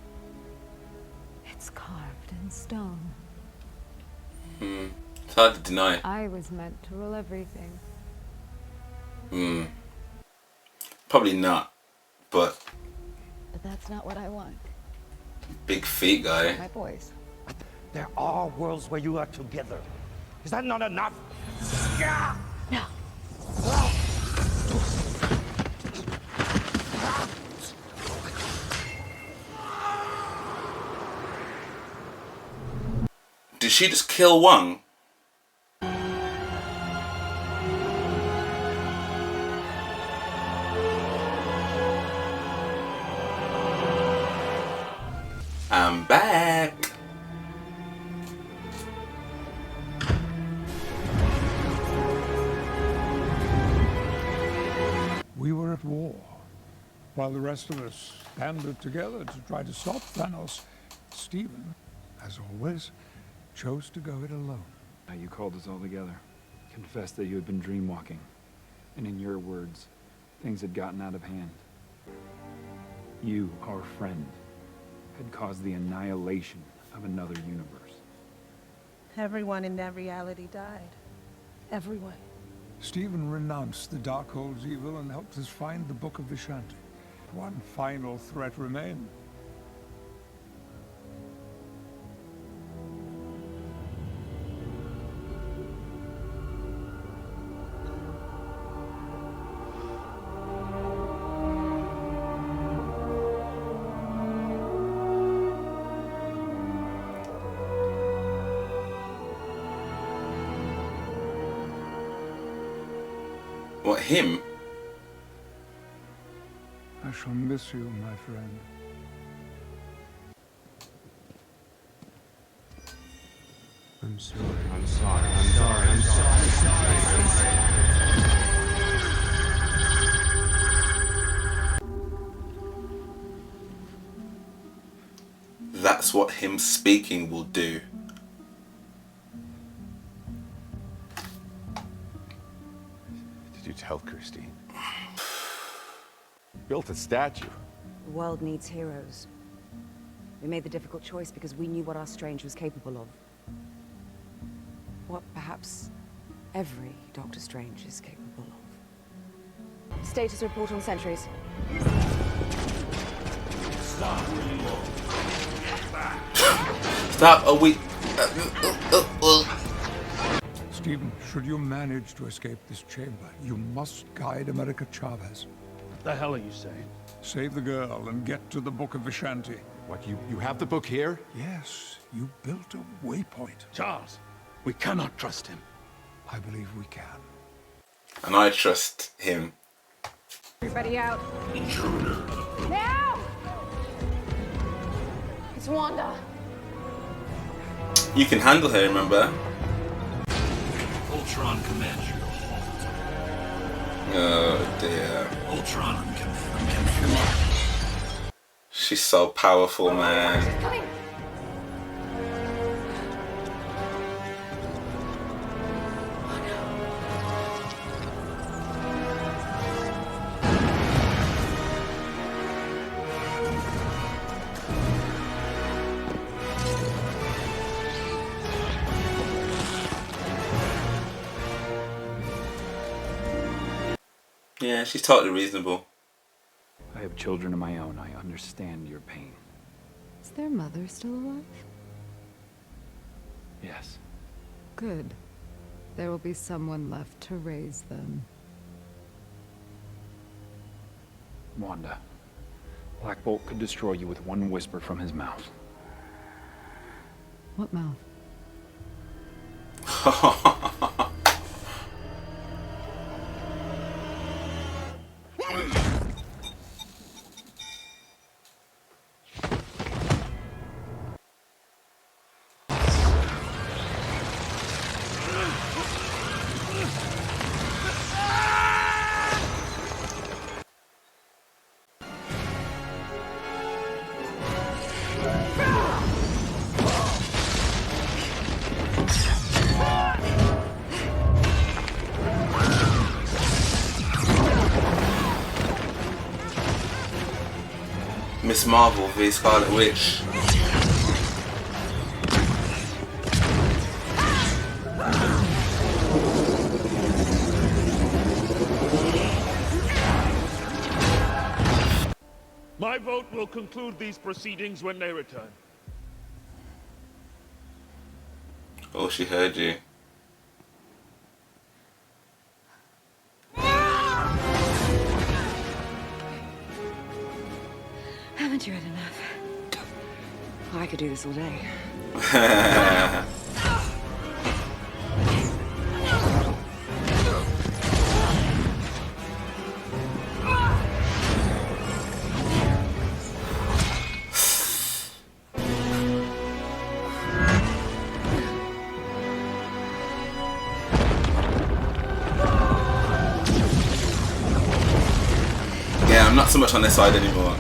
C: It's carved in stone.
A: It's hard to deny.
C: I was meant to rule everything.
A: Probably not, but
C: that's not what I want.
A: Big feet guy.
C: My boys.
N: There are worlds where you are together. Is that not enough?
C: No.
A: Did she just kill Wong? I'm back.
B: We were at war, while the rest of us banded together to try to stop Thanos. Stephen, as always, chose to go it alone.
S: You called us all together, confessed that you had been dreamwalking, and in your words, things had gotten out of hand. You, our friend, had caused the annihilation of another universe.
Q: Everyone in that reality died. Everyone.
B: Stephen renounced the Darkhold's evil and helped us find the Book of Vishanti. One final threat remained.
A: What, him?
T: I shall miss you, my friend. I'm sorry. I'm sorry. I'm sorry. I'm sorry.
A: That's what him speaking will do.
P: Did you tell Christine? Built a statue.
R: The world needs heroes. We made the difficult choice because we knew what our Strange was capable of. What perhaps every Doctor Strange is capable of. Status report on sentries.
A: Stop, are we...
T: Stephen, should you manage to escape this chamber, you must guide America Chavez.
K: The hell are you saying?
T: Save the girl and get to the Book of Vishanti.
P: What, you have the book here?
T: Yes, you built a waypoint.
K: Charles, we cannot trust him.
T: I believe we can.
A: And I trust him.
O: Everybody out.
A: Intruder.
O: Now! It's Wanda.
A: You can handle her, remember?
L: Ultron commands you to halt.
A: Oh dear.
L: Ultron can.
A: She's so powerful, man. Yeah, she's totally reasonable.
S: I have children of my own. I understand your pain.
C: Is their mother still alive?
S: Yes.
C: Good. There will be someone left to raise them.
S: Wanda, Black Bolt could destroy you with one whisper from his mouth.
C: What mouth?
A: Miss Marvel v Scarlet Witch.
K: My vote will conclude these proceedings when they return.
A: Oh, she heard you.
R: Haven't you had enough? Oh, I could do this all day.
A: Yeah, I'm not so much on their side anymore.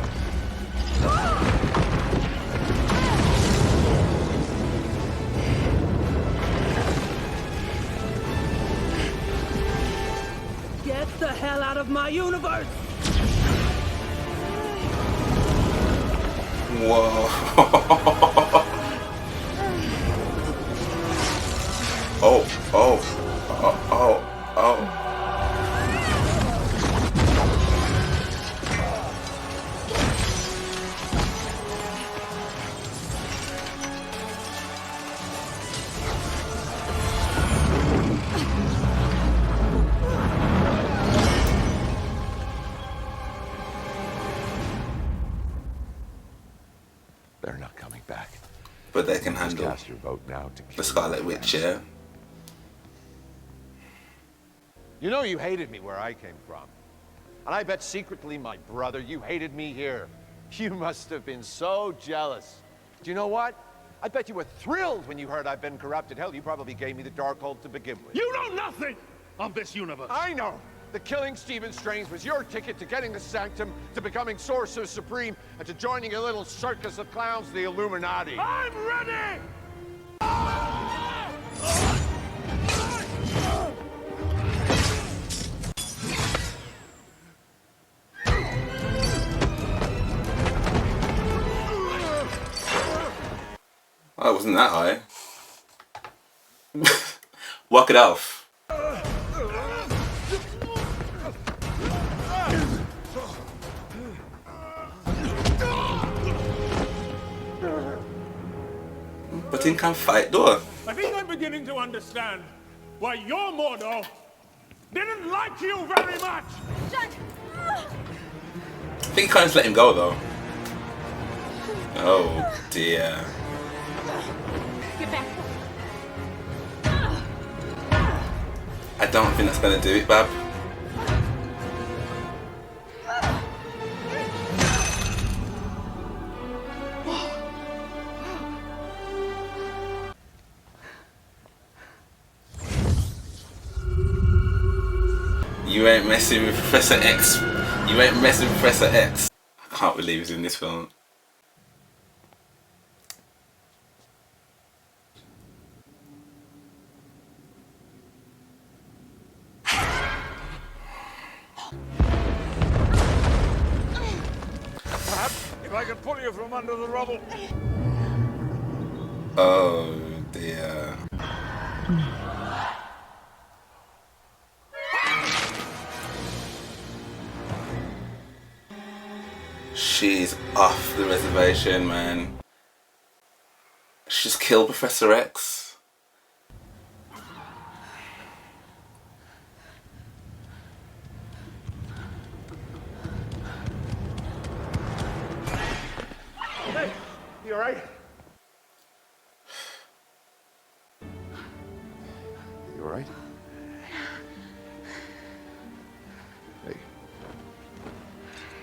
Q: Get the hell out of my universe!
A: Whoa. Oh.
P: They're not coming back.
A: But they can handle
P: Cast your vote now to
A: the Scarlet Witch, yeah.
F: You know you hated me where I came from. And I bet secretly, my brother, you hated me here. You must have been so jealous. Do you know what? I bet you were thrilled when you heard I've been corrupted. Hell, you probably gave me the Darkhold to begin with.
K: You know nothing of this universe.
F: I know. The killing Stephen Strange was your ticket to getting the Sanctum, to becoming Sorcerer Supreme, and to joining a little circus of clowns, the Illuminati.
K: I'm ready!
A: Oh, it wasn't that high. Walk it off. But he can't fight though.
K: I think I'm beginning to understand why your Mordo didn't like you very much.
A: I think you can't just let him go though. Oh dear.
O: Get back.
A: I don't think that's gonna do it, Bab. You ain't messing with Professor X. You ain't messing with Professor X. I can't believe he's in this film.
K: Perhaps if I could pull you from under the rubble.
A: Oh dear. She's off the reservation, man. She's killed Professor X.
F: Hey, you alright? You alright? Hey.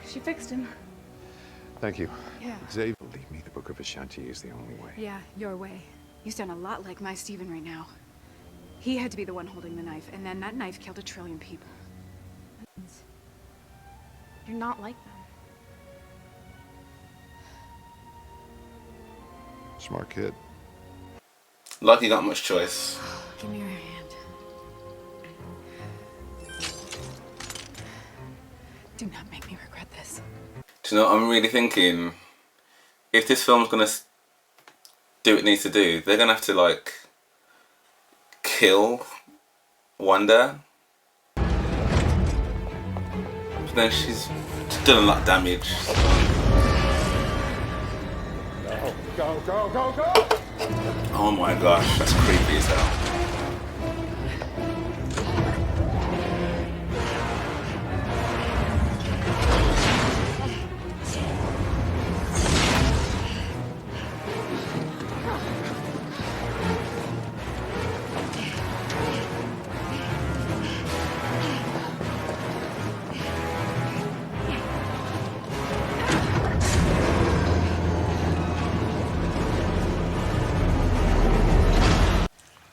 O: She fixed him.
F: Thank you.
O: Yeah.
F: Xavier, believe me, the Book of Ashanti is the only way.
O: Yeah, your way. You sound a lot like my Stephen right now. He had to be the one holding the knife, and then that knife killed 1 trillion people. You're not like them.
F: Smart kid.
A: Like you got much choice.
O: Give me your hand. Do not make me regret this.
A: Do you know what I'm really thinking? If this film's gonna do what it needs to do, they're gonna have to like kill Wanda. But then she's done a lot of damage.
F: Go, go, go, go!
A: Oh my gosh, that's creepy as hell.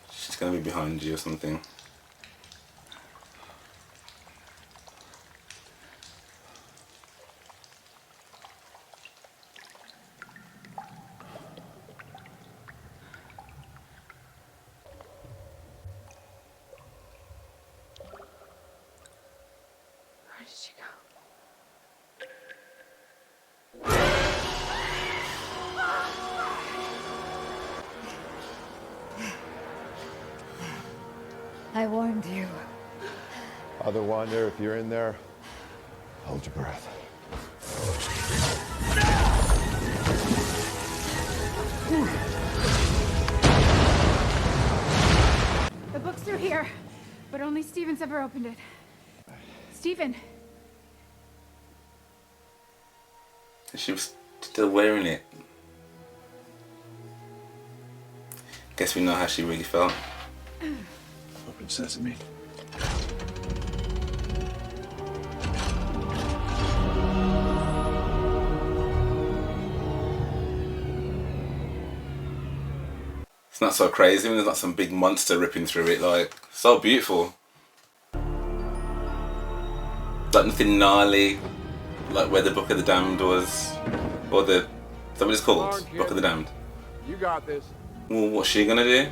A: She's gonna be behind you or something.
O: Where did she go?
C: I warned you.
F: Other Wanda, if you're in there, hold your breath.
O: The book's through here, but only Stephen's ever opened it. Stephen!
A: She was still wearing it. Guess we know how she really felt.
P: Open sesame.
A: It's not so crazy when there's not some big monster ripping through it. Like, so beautiful. Like nothing gnarly, like where the Book of the Damned was, or the, is that what it's called? Book of the Damned.
F: You got this.
A: Well, what's she gonna do?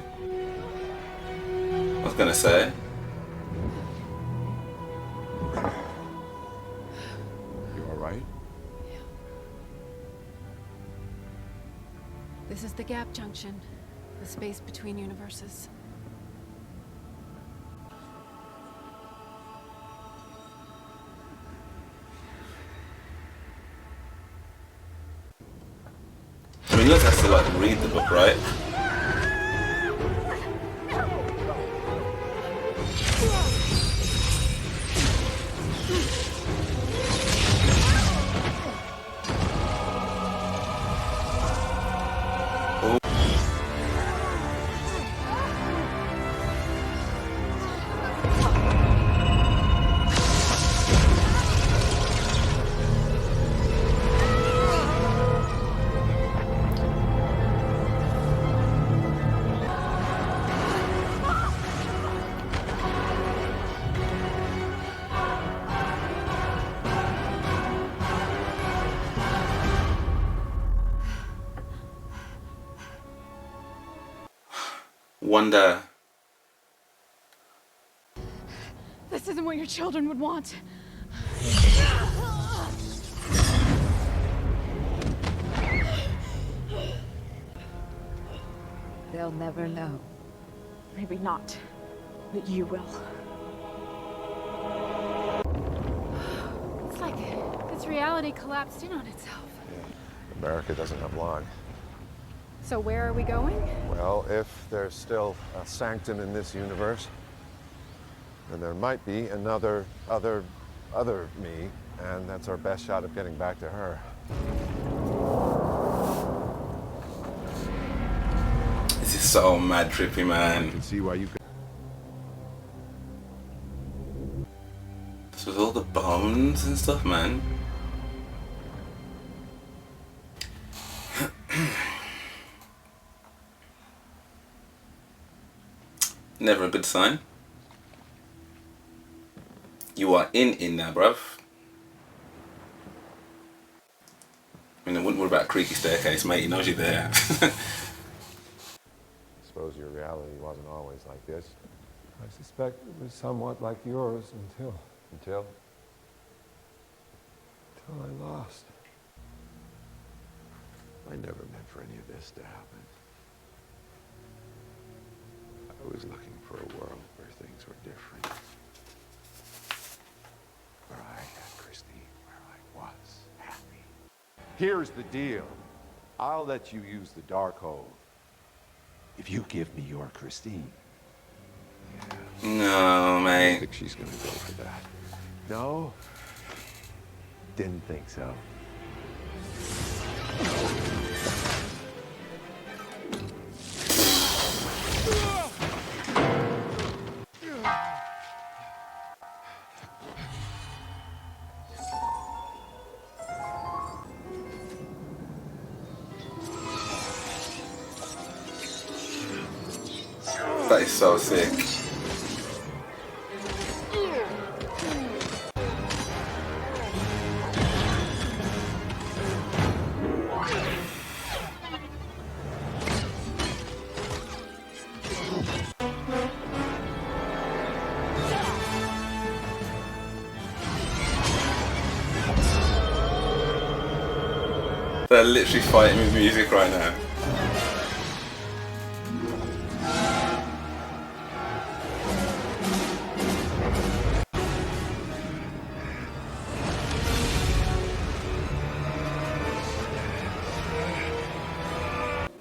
A: I was gonna say.
F: You all right?
I: This is the gap junction, the space between universes.
A: I mean, you also have to like read the book, right? Wanda.
E: This isn't what your children would want.
C: They'll never know.
E: Maybe not, but you will. It's like this reality collapsed in on itself.
F: Yeah. America doesn't have long.
E: So where are we going?
F: Well, if there's still a sanctum in this universe, then there might be another, other me, and that's our best shot of getting back to her.
A: This is so mad trippy, man.
F: You can see why you could.
A: This was all the bones and stuff, man. Never a good sign. You are in now, bruv. I mean, I wouldn't worry about a creaky staircase, mate. He knows you're there.
F: I suppose your reality wasn't always like this.
U: I suspect it was somewhat like yours until I lost.
F: I never meant for any of this to happen. I was looking for a world where things were different. Where I had Christine, where I was happy. Here's the deal. I'll let you use the Darkhold if you give me your Christine.
A: No, mate.
F: I don't think she's gonna go for that. No? Didn't think so.
A: That is so sick. They're literally fighting with music right now.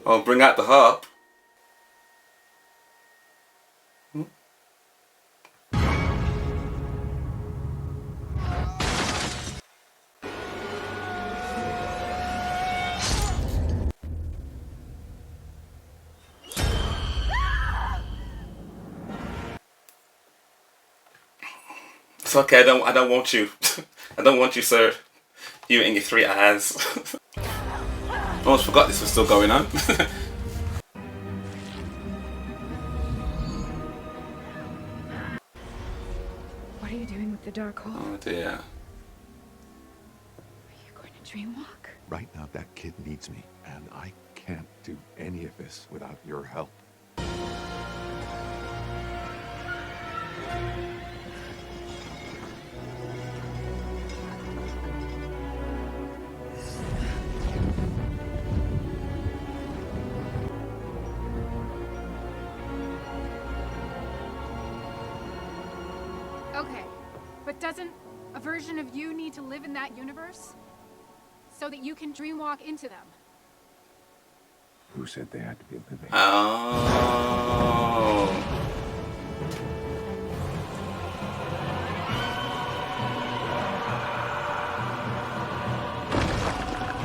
A: Oh, bring out the harp. It's okay, I don't want you. I don't want you, sir. You and your 3 eyes. I almost forgot this was still going on.
O: Darkhold.
A: Oh dear.
O: Are you going to dreamwalk?
P: Right now, that kid needs me, and I can't do any of this without your help.
I: Okay, but doesn't a version of you need to live in that universe? So that you can dreamwalk into them?
P: Who said they had to be living?
A: Oh.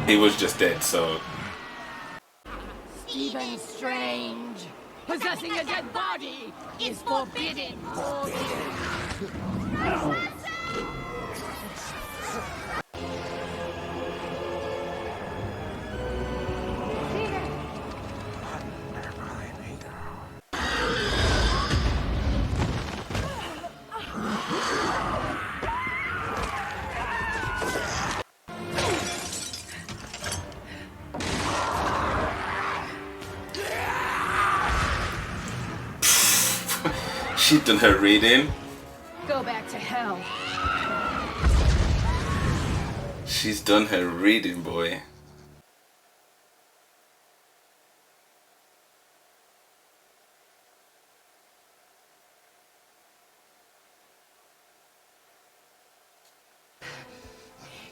A: He was just dead, so.
D: Stephen Strange! Possessing a dead body is forbidden!
A: She'd done her reading.
D: Go back to hell.
A: She's done her reading, boy.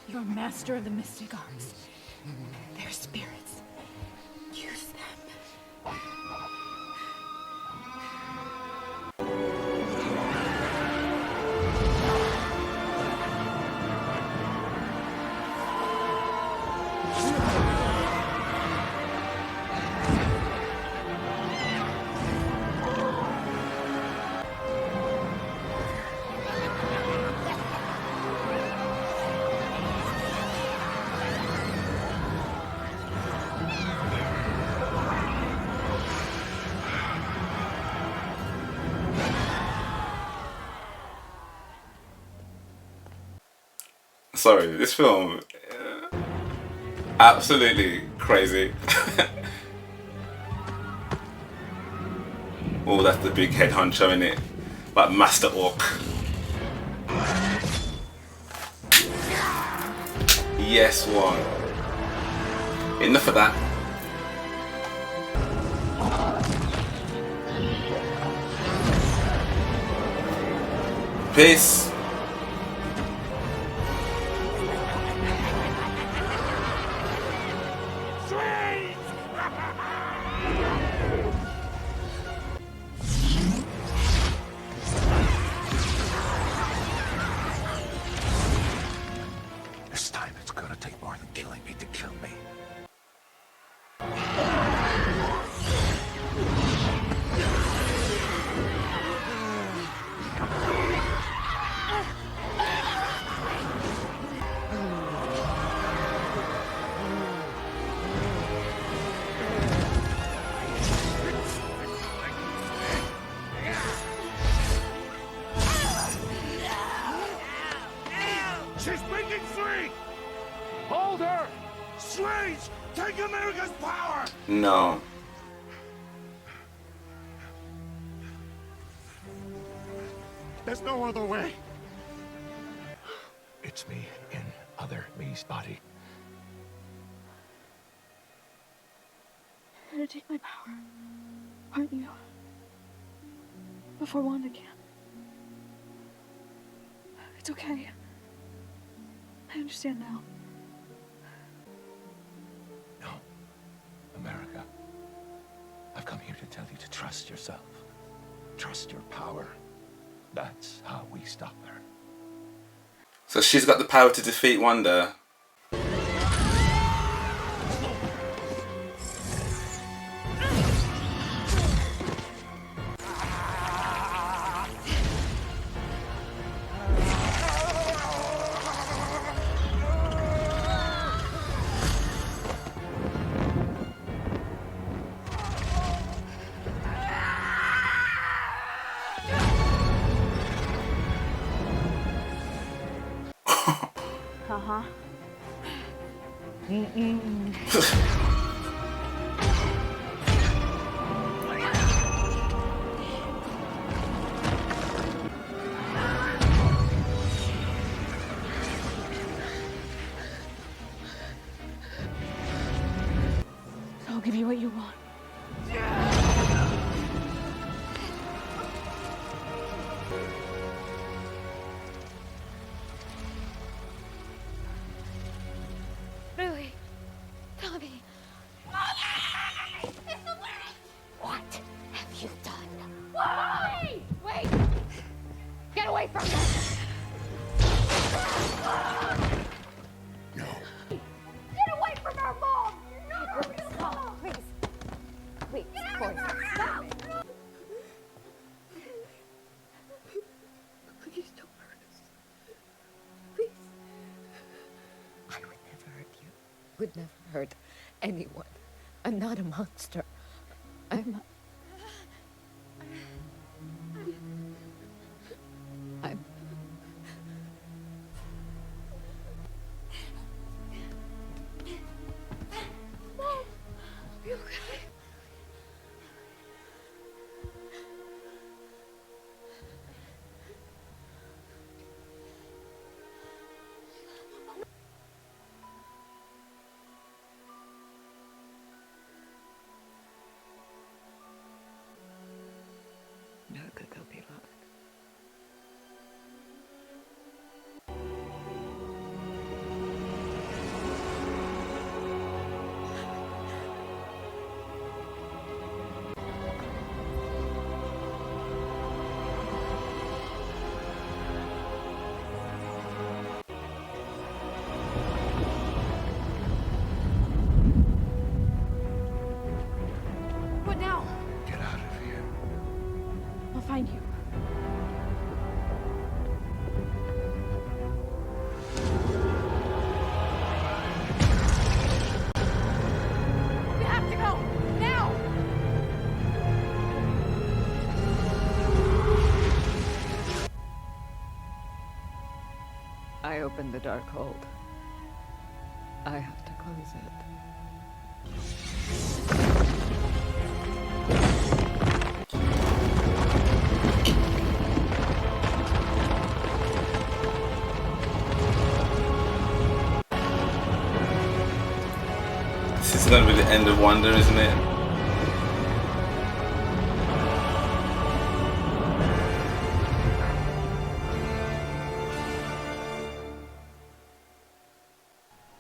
D: You're master of the mystic arts. They're spirits. Use them.
A: Sorry, this film, absolutely crazy. Oh, that's the big head honcho in it, like Master Orc. Yes, one. Enough of that. Peace.
P: This time it's gonna take more than killing me to kill me.
N: She's breaking free! Hold her! Strange! Take America's power!
A: No.
N: There's no other way.
P: It's me in other me's body.
O: You're gonna take my power, aren't you? Before Wanda can. It's okay. I understand now.
P: No. America. I've come here to tell you to trust yourself. Trust your power. That's how we stop her.
A: So she's got the power to defeat Wanda.
E: I'll give you what you want.
C: Louis, Tommy. What have you done? Wait! Wait! Get away from them!
F: No.
C: Get away from our mom! Not our real mom! Please. Please, boys, stop!
M: Please don't hurt us. Please. I would never hurt you. Would never hurt anyone. I'm not a monster. I'm
C: Mom! You okay?
M: no good they'll be loved.
O: What now?
P: Get out of here.
O: I'll find you. We have to go! Now!
M: I opened the dark hold. I have to close it.
A: This is going to be the end of Wanda, isn't it?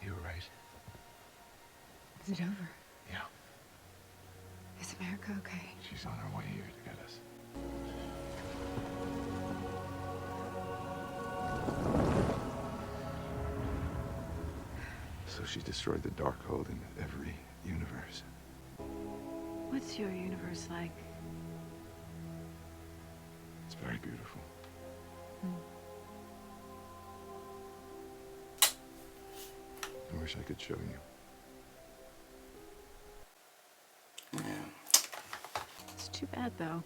P: You were right.
C: Is it over?
P: Yeah.
C: Is America okay?
P: She's on her way here to get us. So she destroyed the Darkhold in every universe.
C: What's your universe like?
P: It's very beautiful. I wish I could show you.
O: It's too bad, though.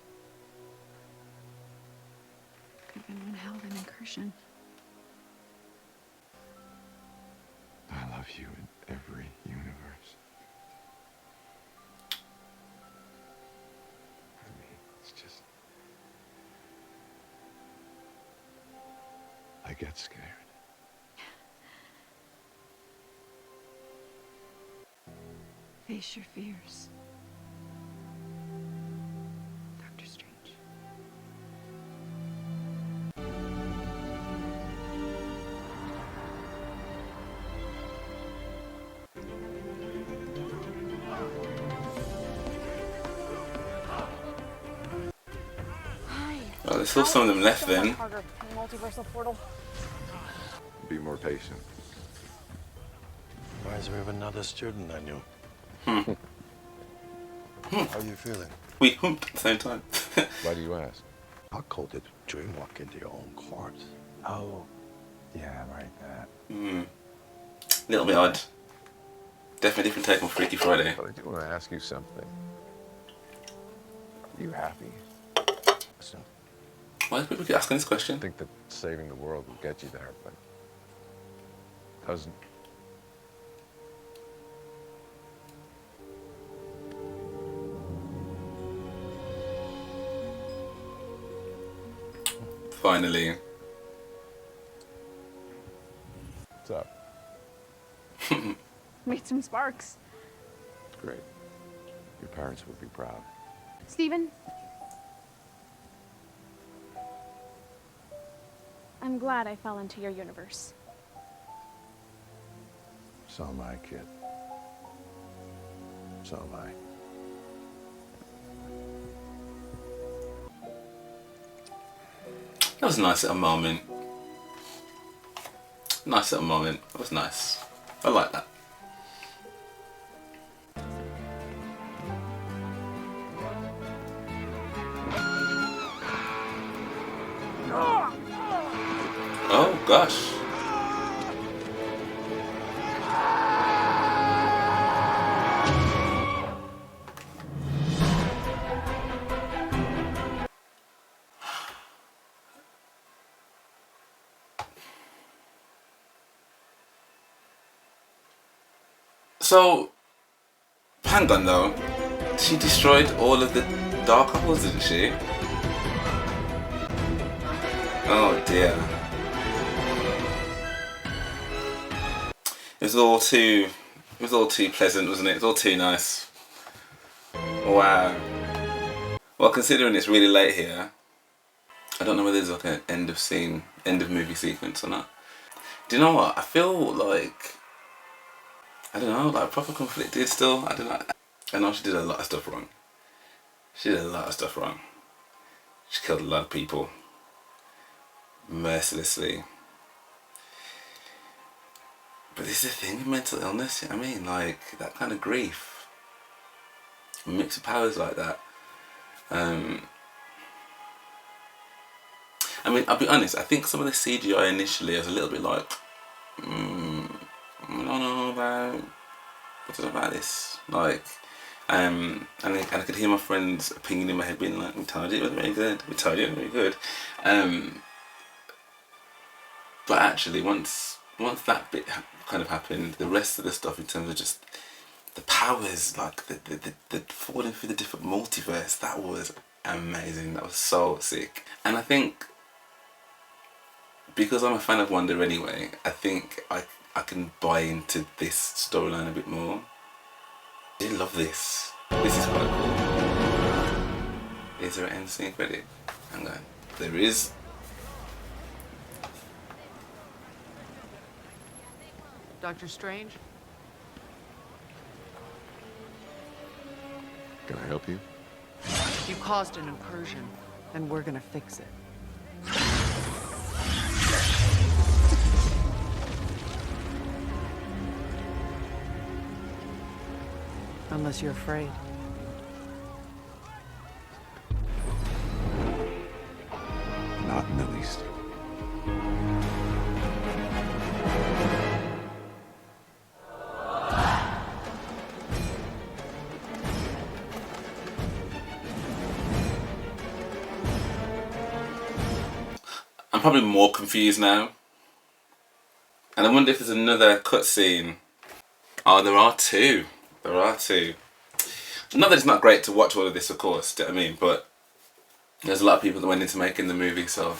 O: Could have been one hell of an incursion.
P: I love you in every universe. I mean, it's just... I get scared.
O: Face your fears. Doctor Strange.
A: Well, there's still some of them left then.
J: Multiversal portal.
F: Be more patient.
H: Reminds me of another student I knew.
A: Hmm.
H: How are you feeling?
A: We humped at the same time.
F: Why do you ask?
H: How cold did Dreamwalk into your own corpse?
P: Oh, yeah, right, that.
A: Hmm. Little bit odd. Definitely different take on Freaky Friday.
F: But I do want to ask you something. Are you happy?
H: Listen.
A: Why do people keep asking this question?
F: I think that saving the world will get you there, but it doesn't.
A: Finally.
F: What's up?
E: Made some sparks.
F: Great. Your parents would be proud.
E: Stephen? I'm glad I fell into your universe.
H: So am I, kid. So am I.
A: That was a nice little moment. Nice little moment. That was nice. I like that. Oh gosh. So, hang on though. She destroyed all of the dark apples, didn't she? Oh dear. It was all too pleasant, wasn't it? It was all too nice. Wow. Well, considering it's really late here, I don't know whether there's like an end of movie sequence or not. Do you know what? I feel like, I don't know, like proper conflicted still. I don't know. I know she did a lot of stuff wrong. She did a lot of stuff wrong. She killed a lot of people. Mercilessly. But this is the thing with mental illness, you know what I mean? Like, that kind of grief. A mix of powers like that. I mean, I'll be honest, I think some of the CGI initially was a little bit like, I don't know about this. Like, and I could hear my friend's opinion in my head being like, we told you it was very good, we told you it was very good. But actually, once that bit kind of happened, the rest of the stuff in terms of just the powers, like the falling through the different multiverse, that was amazing. That was so sick. And I think because I'm a fan of Wanda anyway, I think I can buy into this storyline a bit more. I do love this. This is quite cool. Is there an end scene credit? Hang on. There is.
G: Dr. Strange?
F: Can I help you?
G: You caused an incursion, and we're gonna fix it. Unless you're afraid.
H: Not in the least.
A: I'm probably more confused now. And I wonder if there's another cutscene. Oh, there are two. There are two. Not that it's not great to watch all of this, of course, do you know what I mean? But there's a lot of people that went into making the movie, so,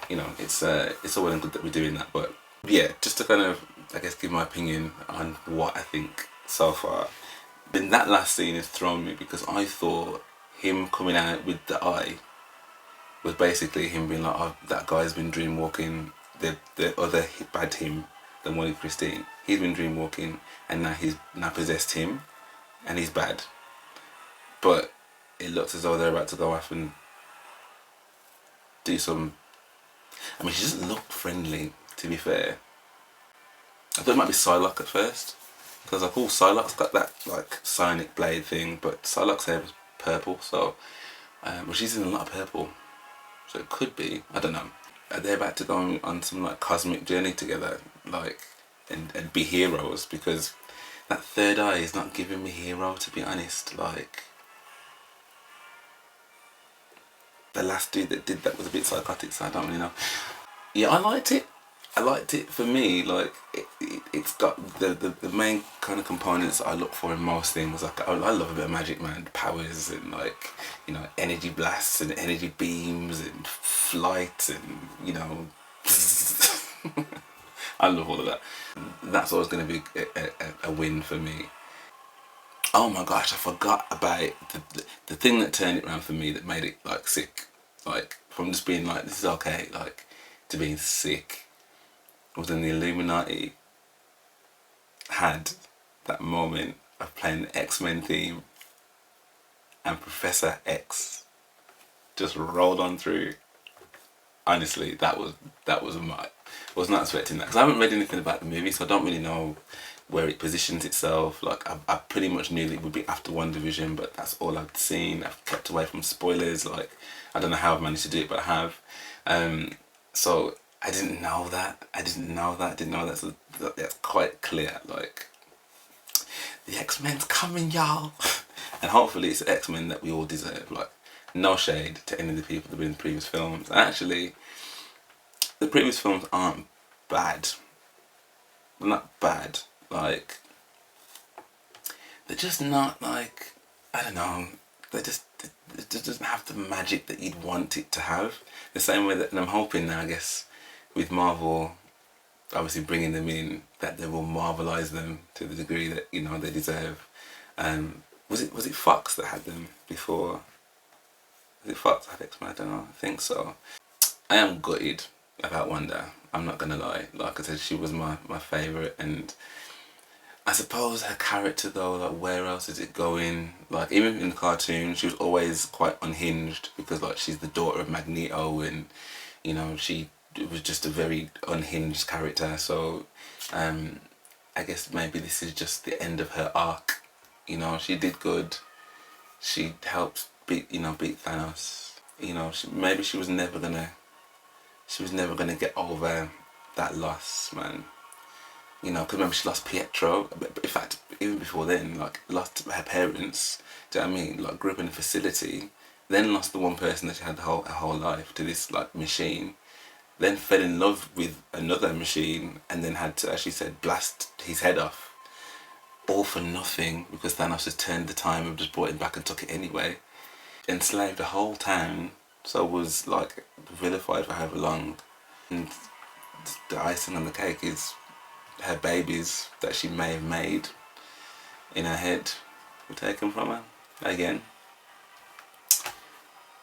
A: you know, it's all well and good that we're doing that. But yeah, just to kind of, I guess, give my opinion on what I think so far. Then that last scene has thrown me because I thought him coming out with the eye was basically him being like, oh, that guy's been dreamwalking, the other bad him that wanted Christine. He's been dreamwalking and now he's possessed him and he's bad. But it looks as though they're about to go off and do some... I mean, she doesn't look friendly, to be fair. I thought it might be Psylocke at first. Because like, oh, Psylocke's got that like psionic blade thing, but Psylocke's hair was purple, so... well, she's in a lot of purple. So it could be, I don't know. Are they about to go on some like cosmic journey together, like, and be heroes? Because that third eye is not giving me hero, to be honest. Like, the last dude that did that was a bit psychotic, so I don't really know. Yeah, I liked it. I liked it. For me, like it's got the main kind of components I look for in most things. Like I love a bit of magic, man. Powers and like, you know, energy blasts and energy beams and flight and, you know, I love all of that. That's always going to be a win for me. Oh my gosh, I forgot about the thing that turned it around for me, that made it like sick. Like from just being like, this is okay, like, to being sick, was when the Illuminati had that moment of playing the X-Men theme and Professor X just rolled on through. Honestly, that was I was not expecting that, because I haven't read anything about the movie, so I don't really know where it positions itself. Like I pretty much knew that it would be after WandaVision, but that's all I've seen. I've kept away from spoilers. Like I don't know how I've managed to do it, but I have. So I didn't know that. So that's quite clear. Like the X-Men's coming, y'all, and hopefully it's the X-Men that we all deserve. Like no shade to any of the people that have been in the previous films. Actually, the previous films aren't bad. They're not bad. Like, they're just not like, I don't know, it just doesn't have the magic that you'd want it to have. The same way that, and I'm hoping now, I guess, with Marvel obviously bringing them in, that they will Marvelize them to the degree that, you know, they deserve. Was it Fox that had them before? Was it Fox that had X-Men? I don't know, I think so. I am gutted about Wanda, I'm not gonna lie. Like I said, she was my favourite, and I suppose her character though, like where else is it going? Like even in the cartoon, she was always quite unhinged, because like she's the daughter of Magneto, and you know, she was just a very unhinged character. So I guess maybe this is just the end of her arc. You know, she did good. She helped beat Thanos. You know, maybe she was never gonna get over that loss, man. You know, because remember she lost Pietro. But in fact, even before then, like lost her parents. Do you know what I mean? Like grew up in a facility, then lost the one person that she had her whole life to this like machine. Then fell in love with another machine, and then had to, as she said, blast his head off. All for nothing, because Thanos just turned the time and just brought him back and took it anyway. Enslaved the whole town, so was like vilified for however long. And the icing on the cake is her babies that she may have made in her head were taken from her again.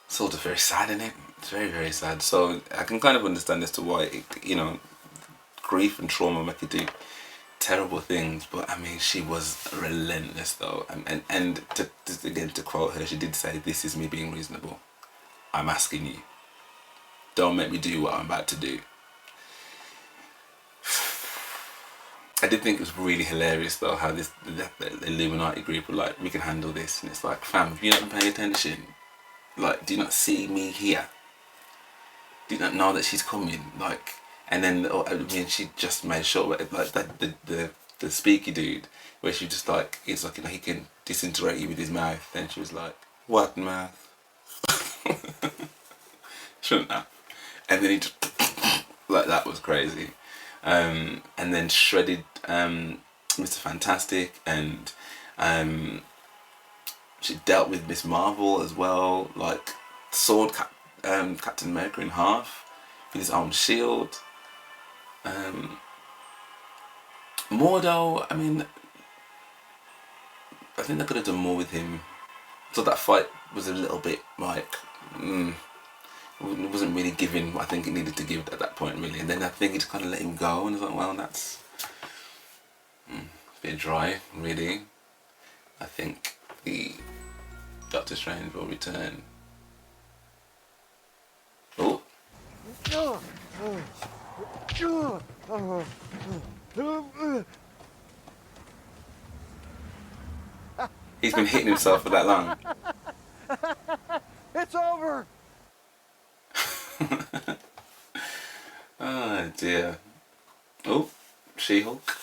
A: It's all just very sad, isn't it? It's very, very sad. So I can kind of understand as to why, you know, grief and trauma make you do terrible things. But I mean, she was relentless though. And to quote her, she did say, "This is me being reasonable. I'm asking you. Don't make me do what I'm about to do." I did think it was really hilarious though how the Illuminati group were like, "We can handle this," and it's like, fam, if you're not paying attention, like, do you not see me here? Do you not know that she's coming? Like, and then I mean, she just made sure, like that the speaky dude, where she just like, it's like, you know, he can disintegrate you with his mouth. Then she was like, "What mouth?" Shouldn't have. And then he just like, that was crazy. And then shredded Mr. Fantastic, and she dealt with Miss Marvel as well, like sawed Captain America in half with his own shield. Mordo, I mean, I think they could have done more with him. So that fight was a little bit like, it wasn't really giving what I think it needed to give at that point, really. And then I think he just kind of let him go, and I was like, well, that's a bit dry, really. I think the Doctor Strange will return. Oh. He's been hitting himself for that long.
F: It's over!
A: Oh dear. Oh, She-Hulk.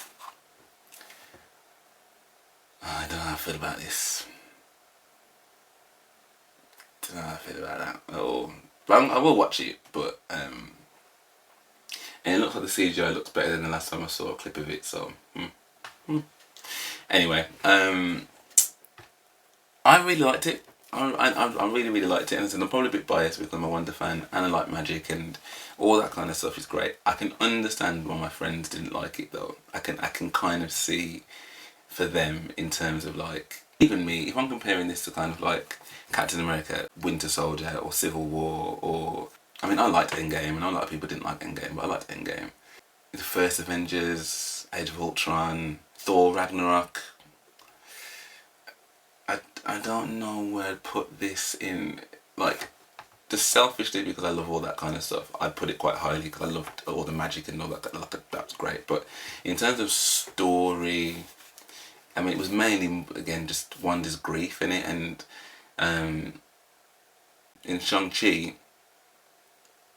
A: Oh, I don't know how I feel about this. Don't know how I feel about that. Oh, but I will watch it. But And it looks like the CGI looks better than the last time I saw a clip of it, so... Anyway, I really liked it. I really, really liked it, and I'm probably a bit biased because I'm a Wanda fan and I like magic and all that kind of stuff is great. I can understand why my friends didn't like it though. I can kind of see for them in terms of like, even me, if I'm comparing this to kind of like Captain America, Winter Soldier or Civil War, or, I mean I liked Endgame and a lot of people didn't like Endgame, but I liked Endgame. The first Avengers, Age of Ultron, Thor Ragnarok. I don't know where I'd put this in, like, just selfishly because I love all that kind of stuff. I'd put it quite highly because I loved all the magic and all that, like, that was great. But in terms of story, I mean, it was mainly, again, just Wanda's grief in it, and in Shang-Chi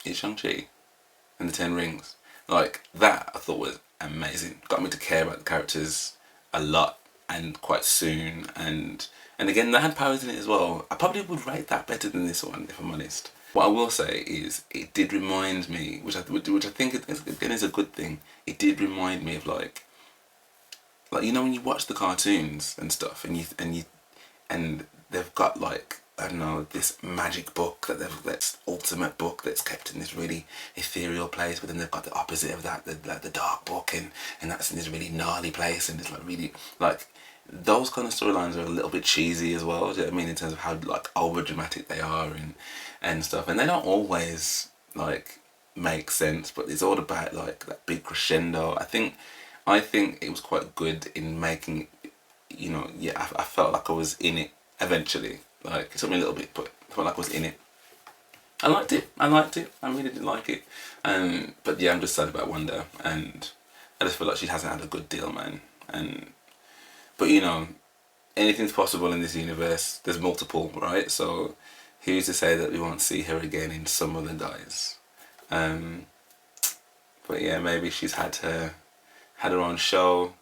A: and the Ten Rings, like, that I thought was amazing. Got me to care about the characters a lot and quite soon, and again that had powers in it as well. I probably would rate that better than this one if I'm honest. What I will say is it did remind me, which I think again is a good thing, it did remind me of like you know when you watch the cartoons and stuff and they've got like, I don't know, this magic book that's ultimate book that's kept in this really ethereal place, but then they've got the opposite of that, the dark book, and that's in this really gnarly place, and it's like really, like, those kind of storylines are a little bit cheesy as well, do you know what I mean, in terms of how like over dramatic they are and stuff, and they don't always like make sense, but it's all about like that big crescendo. I think it was quite good in making, you know, yeah, I felt like I was in it eventually. Like, it took me a little bit, but I felt like I was in it. I liked it. I really did like it. But yeah, I'm just sad about Wanda, and I just feel like she hasn't had a good deal, man. But you know, anything's possible in this universe. There's multiple, right? So who's to say that we won't see her again in some other guise? But yeah, maybe she's had her own show.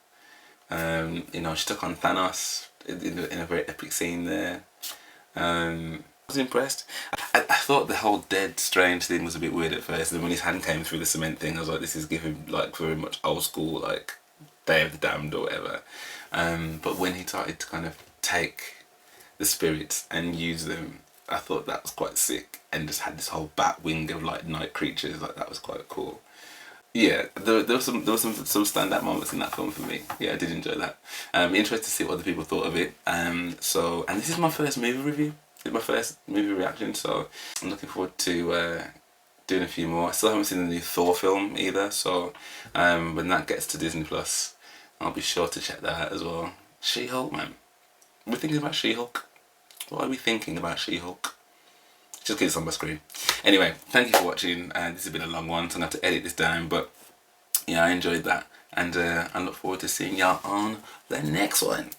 A: You know, she took on Thanos in a very epic scene there. I was impressed. I thought the whole dead strange thing was a bit weird at first, and then when his hand came through the cement thing I was like, this is giving like very much old school, like Day of the Damned or whatever. But when he started to kind of take the spirits and use them, I thought that was quite sick, and just had this whole bat wing of like night creatures, like that was quite cool. Yeah, there was some standout moments in that film for me. Yeah, I did enjoy that. Interested to see what other people thought of it. And this is my first movie review. It's my first movie reaction, so I'm looking forward to doing a few more. I still haven't seen the new Thor film either, so when that gets to Disney Plus, I'll be sure to check that out as well. She-Hulk, man. We're thinking about She-Hulk. What are we thinking about She-Hulk? Just get this on my screen. Anyway, thank you for watching. This has been a long one, so I'm going to have to edit this down, but yeah, I enjoyed that, and I look forward to seeing y'all on the next one.